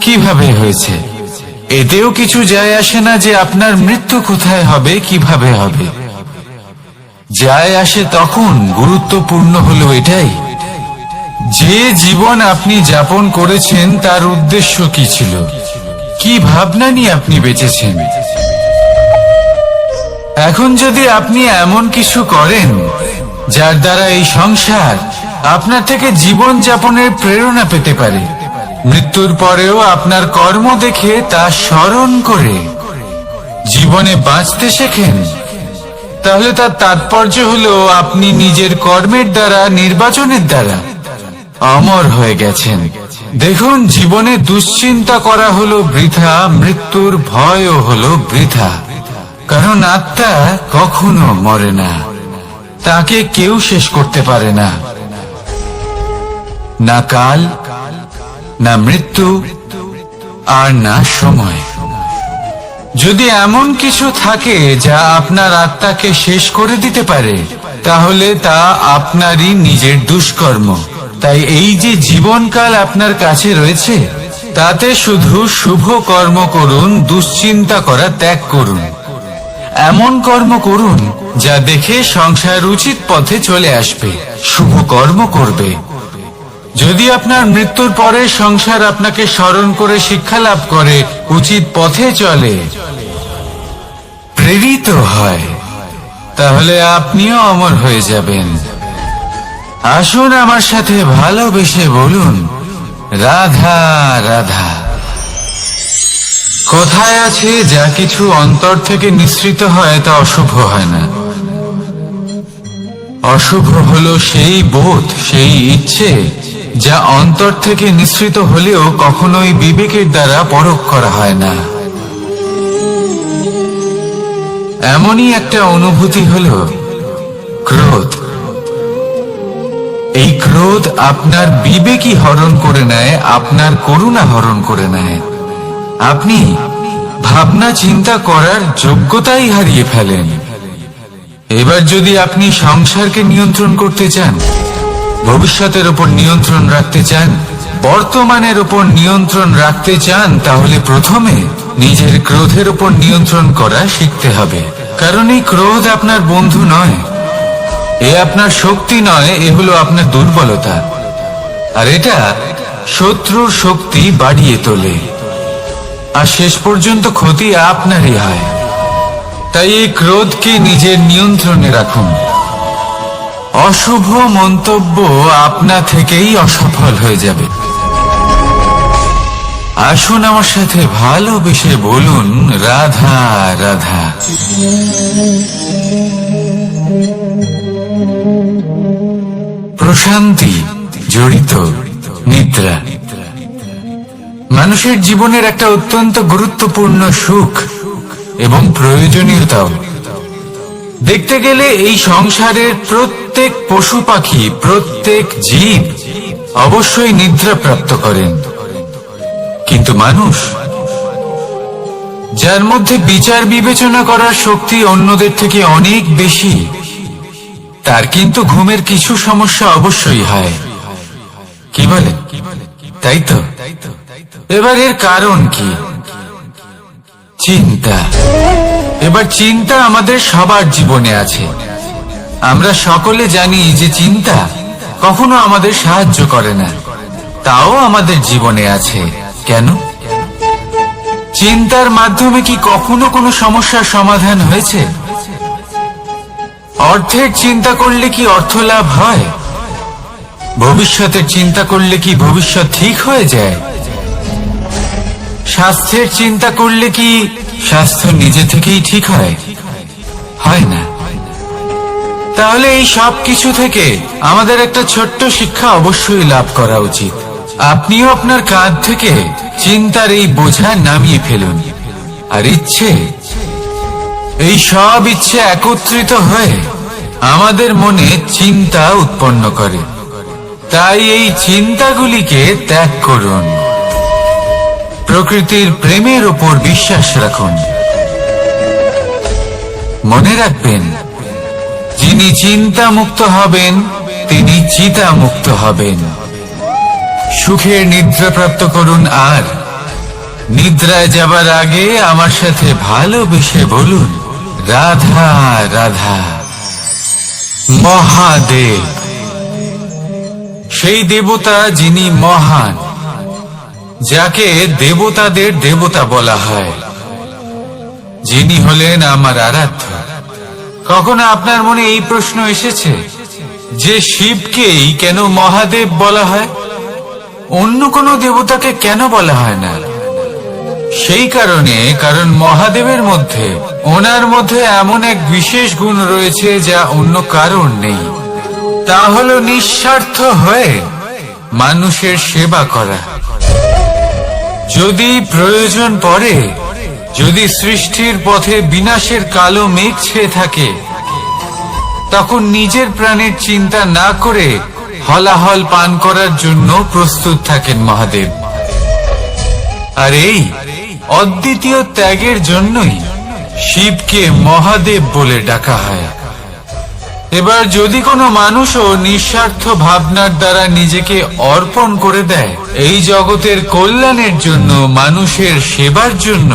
কিভাবে হয়েছে। এতেও কিছু যায় আসে না যে আপনার মৃত্যু কোথায় হবে, কিভাবে হবে। যায় আসে তখন, গুরুত্বপূর্ণ হলো এটাই, যে জীবন আপনি যাপন করেছেন তার উদ্দেশ্য কি ছিল, কি ভাবনা নিয়ে আপনি বেঁচেছেন। এখন যদি আপনি এমন কিছু করেন যার দ্বারা এই সংসার আপনার থেকে জীবন যাপনের প্রেরণা পেতে পারে, মৃত্যুর পরেও আপনার কর্ম দেখে তা স্মরণ করে জীবনে বাঁচতে শেখেন, তাহলে তার তাৎপর্য হলো আপনি নিজের কর্মের দ্বারা, নির্বাচনের দ্বারা অমর হয়ে গেছেন। দেখুন, জীবনে দুশ্চিন্তা করা হলো বৃথা, মৃত্যুর ভয়ও হলো বৃথা। কারণ আত্মা কখনো মরে না, তাকে কেউ শেষ করতে পারে না। না কাল, না মৃত্যু, আর না সময়। যদি এমন কিছু থাকে যা আপনার আত্মাকে শেষ করে দিতে পারে, তাহলে তা আপনারই নিজের দুষ্কর্ম। তাই এই যে জীবনকাল আপনার কাছে রয়েছে, তাতে শুধু শুভ কর্ম করুন, দুশ্চিন্তা করা ত্যাগ করুন। এমন কর্ম করুন যা দেখে সংসার উচিত পথে চলে আসবে, শুভ কর্ম করবে। যদি আপনার মৃত্যুর পরে সংসার আপনাকে স্মরণ করে শিক্ষা লাভ করে, উচিত পথে চলে, প্রেরিত হয়, তাহলে আপনিও অমর হয়ে যাবেন। আসুন আমার সাথে ভালোবেসে বলুন রাধা রাধা। কোথায় আছে যা কিছু অন্তর থেকে নিঃসৃত হয় তা অশুভ হয় না। অশুভ হলো সেই বোধ, সেই ইচ্ছে যা অন্তর থেকে নিঃসৃত হলেও কখনোই বিবেকের দ্বারা পরখ করা হয় না। এমনই একটা অনুভূতি হলো ক্রোধ। এই ক্রোধ আপনার বিবেকই হরণ করে নেয়, আপনার করুণা হরণ করে নেয়। আপনি ভাবনা চিন্তা করার যোগ্যতাই হারিয়ে ফেলেন। এবার যদি আপনি সংসারকে নিয়ন্ত্রণ করতে চান, ভবিষ্যতের উপর নিয়ন্ত্রণ রাখতে চান, বর্তমানের উপর নিয়ন্ত্রণ রাখতে চান, তাহলে প্রথমে নিজের ক্রোধের উপর নিয়ন্ত্রণ করা শিখতে হবে। কারণ এই ক্রোধ আপনার বন্ধু নয়, এ আপনার শক্তি নয়, এ হলো আপনার দুর্বলতা। আর এটা শত্রুর শক্তি বাড়িয়ে তোলে, আর শেষ পর্যন্ত ক্ষতি আপনারই হয়। তাই এই ক্রোধকে নিজের নিয়ন্ত্রণে রাখুন। অশুভ মন্তব্য আপনা থেকেই অসফল হয়ে যাবে। আসুন আমার সাথে ভালোবেসে বলুন রাধা রাধা। প্রশান্তি জড়িত নিদ্রা। মানুষের জীবনের একটা অত্যন্ত গুরুত্বপূর্ণ সুখ এবং প্রয়োজনীয়তাও। দেখতে গেলে এই সংসারের প্রত্যেক পশু পাখি, প্রত্যেক জীব অবশ্যই নিদ্রা প্রাপ্ত করেন, কিন্তু মানুষ, যার মধ্যে বিচার বিবেচনা করার শক্তি অন্যদের থেকে অনেক বেশি, তার কিন্তু ঘুমের কিছু সমস্যা অবশ্যই হয়। কি বলে? তাই তো। এবার এর কারণ কি? চিন্তা। এবার চিন্তা আমাদের সবার জীবনে আছে। আমরা সকলে জানি যে চিন্তা কখনো আমাদের সাহায্য করে না, তাও আমাদের জীবনে আছে। কেন? চিন্তার মাধ্যমে কি কখনো কোনো সমস্যার সমাধান হয়েছে? অর্থের চিন্তা করলে কি অর্থ লাভ হয়? ভবিষ্যতের চিন্তা করলে কি ভবিষ্যৎ ঠিক হয়ে যায়? স্বাস্থ্যের চিন্তা করলে কি স্বাস্থ্য নিজে থেকেই ঠিক হয়? হয় না। তাহলে এই সব কিছু থেকে আমাদের একটা ছোট্ট শিক্ষা অবশ্যই লাভ করা উচিত। আপনিও আপনার কাঁধ থেকে চিন্তার এই বোঝা নামিয়ে ফেলুন। আর ইচ্ছে, এই সব ইচ্ছে একত্রিত হয়ে আমাদের মনে চিন্তা উৎপন্ন করে। তাই এই চিন্তাগুলিকে ত্যাগ করুন। প্রকৃতির প্রেমের উপর বিশ্বাস রাখুন। মনে রাখবেন, যিনি চিন্তা মুক্ত হবেন তিনি চিতা মুক্ত হবেন। সুখের নিদ্রা প্রাপ্ত করুন, আর নিদ্রায় যাবার আগে আমার সাথে ভালোবেসে বলুন, রাধা রাধা। মহাদেব, সেই দেবতা যিনি মহান, যাকে দেবতাদের দেবতা বলা হয়, যিনি হলেন আমার আরাধ্য। কখনো আপনার মনে এই প্রশ্ন এসেছে যে শিবকেই কেন মহাদেব বলা হয়, অন্য কোনো দেবতাকে কেন বলা হয় না? সেই কারণ মহাদেবের মধ্যে, ওনার মধ্যে এমন এক বিশেষ গুণ রয়েছে যা অন্য কারোর নেই। তা হলো নিঃস্বার্থ হয়ে মানুষের সেবা করা। যদি প্রয়োজন পড়ে, যদি সৃষ্টির পথে বিনাশের কালো মেঘ ছেয়ে থাকে, তখন নিজের প্রাণের চিন্তা না করে হলাহল পান করার জন্য প্রস্তুত থাকেন মহাদেব। আর এই অদ্বিতীয় ত্যাগের জন্যই শিবকে মহাদেব বলে ডাকা হয়। এবার যদি কোনো মানুষও নিঃস্বার্থ ভাবনার দ্বারা নিজেকে অর্পণ করে দেয় এই জগতের কল্যাণের জন্য, মানুষের সেবার জন্য,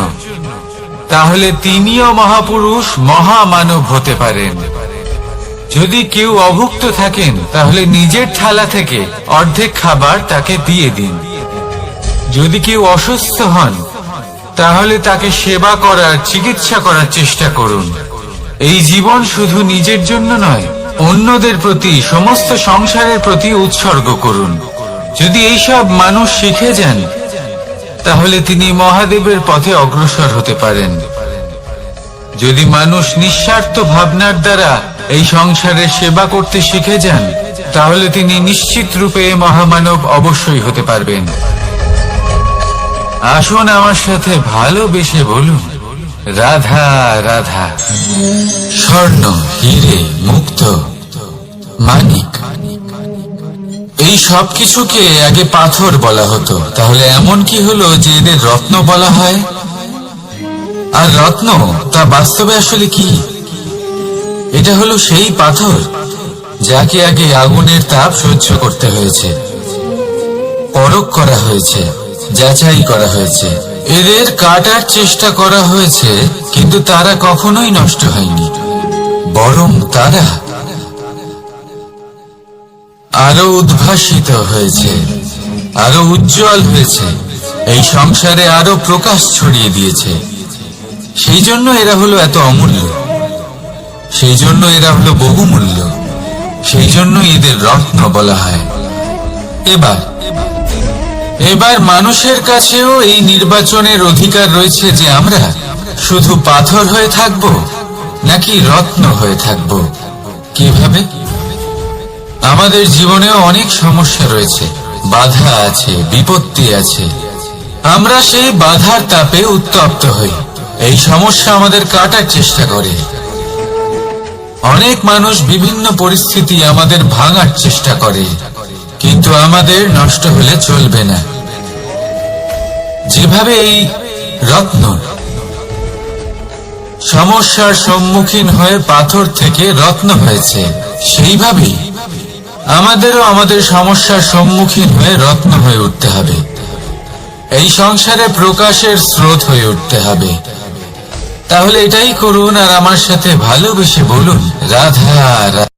তাহলে তিনিও মহাপুরুষ, মহামানব হতে পারেন। যদি কেউ অভুক্ত থাকেন, তাহলে নিজের থালা থেকে অর্ধেক খাবার তাকে দিয়ে দিন। যদি কেউ অসুস্থ হন, তাহলে তাকে সেবা করার, চিকিৎসা করার চেষ্টা করুন। এই জীবন শুধু নিজের জন্য নয়, অন্যদের প্রতি, সমস্ত সংসারের প্রতি উৎসর্গ করুন। যদি এইসব মানুষ শিখে যান, তাহলে তিনি মহাদেবের পথে অগ্রসর হতে পারেন। যদি মানুষ নিঃস্বার্থ ভাবনার দ্বারা এই সংসারের সেবা করতে শিখে যান, তাহলে তিনি নিশ্চিত রূপে মহামানব অবশ্যই হতে পারবেন। আসুন আমার সাথে ভালোবেসে বলুন, রাধা রাধা। স্বর্ণ, হিরে, মুক্ত, মানিক, এই সব কিছুকে আগে পাথর বলা হতো। তাহলে এমন কি হলো যে এদের রত্ন বলা হয়? আর রত্ন তা বাস্তবে আসলে কি? এটা হলো সেই পাথর যাকে আগে আগুনের তাপ সহ্য করতে হয়েছে, পরখ করা হয়েছে, যাচাই করা হয়েছে, এদের কাটার চেষ্টা করা হয়েছে, কিন্তু তারা কখনোই নষ্ট হয়নি, বরং তারা আরো উদ্ভাসিত হয়েছে, আরো উজ্জ্বল হয়েছে, এই সংসারে আরো প্রকাশ ছড়িয়ে দিয়েছে। সেই জন্য এরা হলো এত অমূল্য, সেই জন্য এরা হলো বহুমূল্য, সেই জন্য এদের রত্ন বলা হয়। এবার মানুষের কাছেও এই নির্বাচনের অধিকার রয়েছে যে আমরা শুধু পাথর হয়ে থাকব নাকি রত্ন হয়ে থাকব। কিভাবে? আমাদের জীবনেও অনেক সমস্যা রয়েছে, বাধা আছে, বিপত্তি আছে, আমরা সেই বাধার তাপে উত্তপ্ত হই, এই সমস্যা আমাদের কাটার চেষ্টা করে। অনেক মানুষ বিভিন্ন পরিস্থিতি আমাদের ভাঙার চেষ্টা করে, কিন্তু আমাদের নষ্ট হলে চলবে না। যেভাবে এই রত্ন সমস্যার সম্মুখীন হয়ে পাথর থেকে রত্ন হয়েছে, সেইভাবেই আমাদেরও আমাদের সমস্যার সম্মুখীন হয়ে রত্ন হয়ে উঠতে হবে। এই সংসারে প্রকাশের স্রোত হয়ে উঠতে হবে। তাহলে এটাই করুন আর আমার সাথে ভালোবেসে বলুন, রাধা রাধা।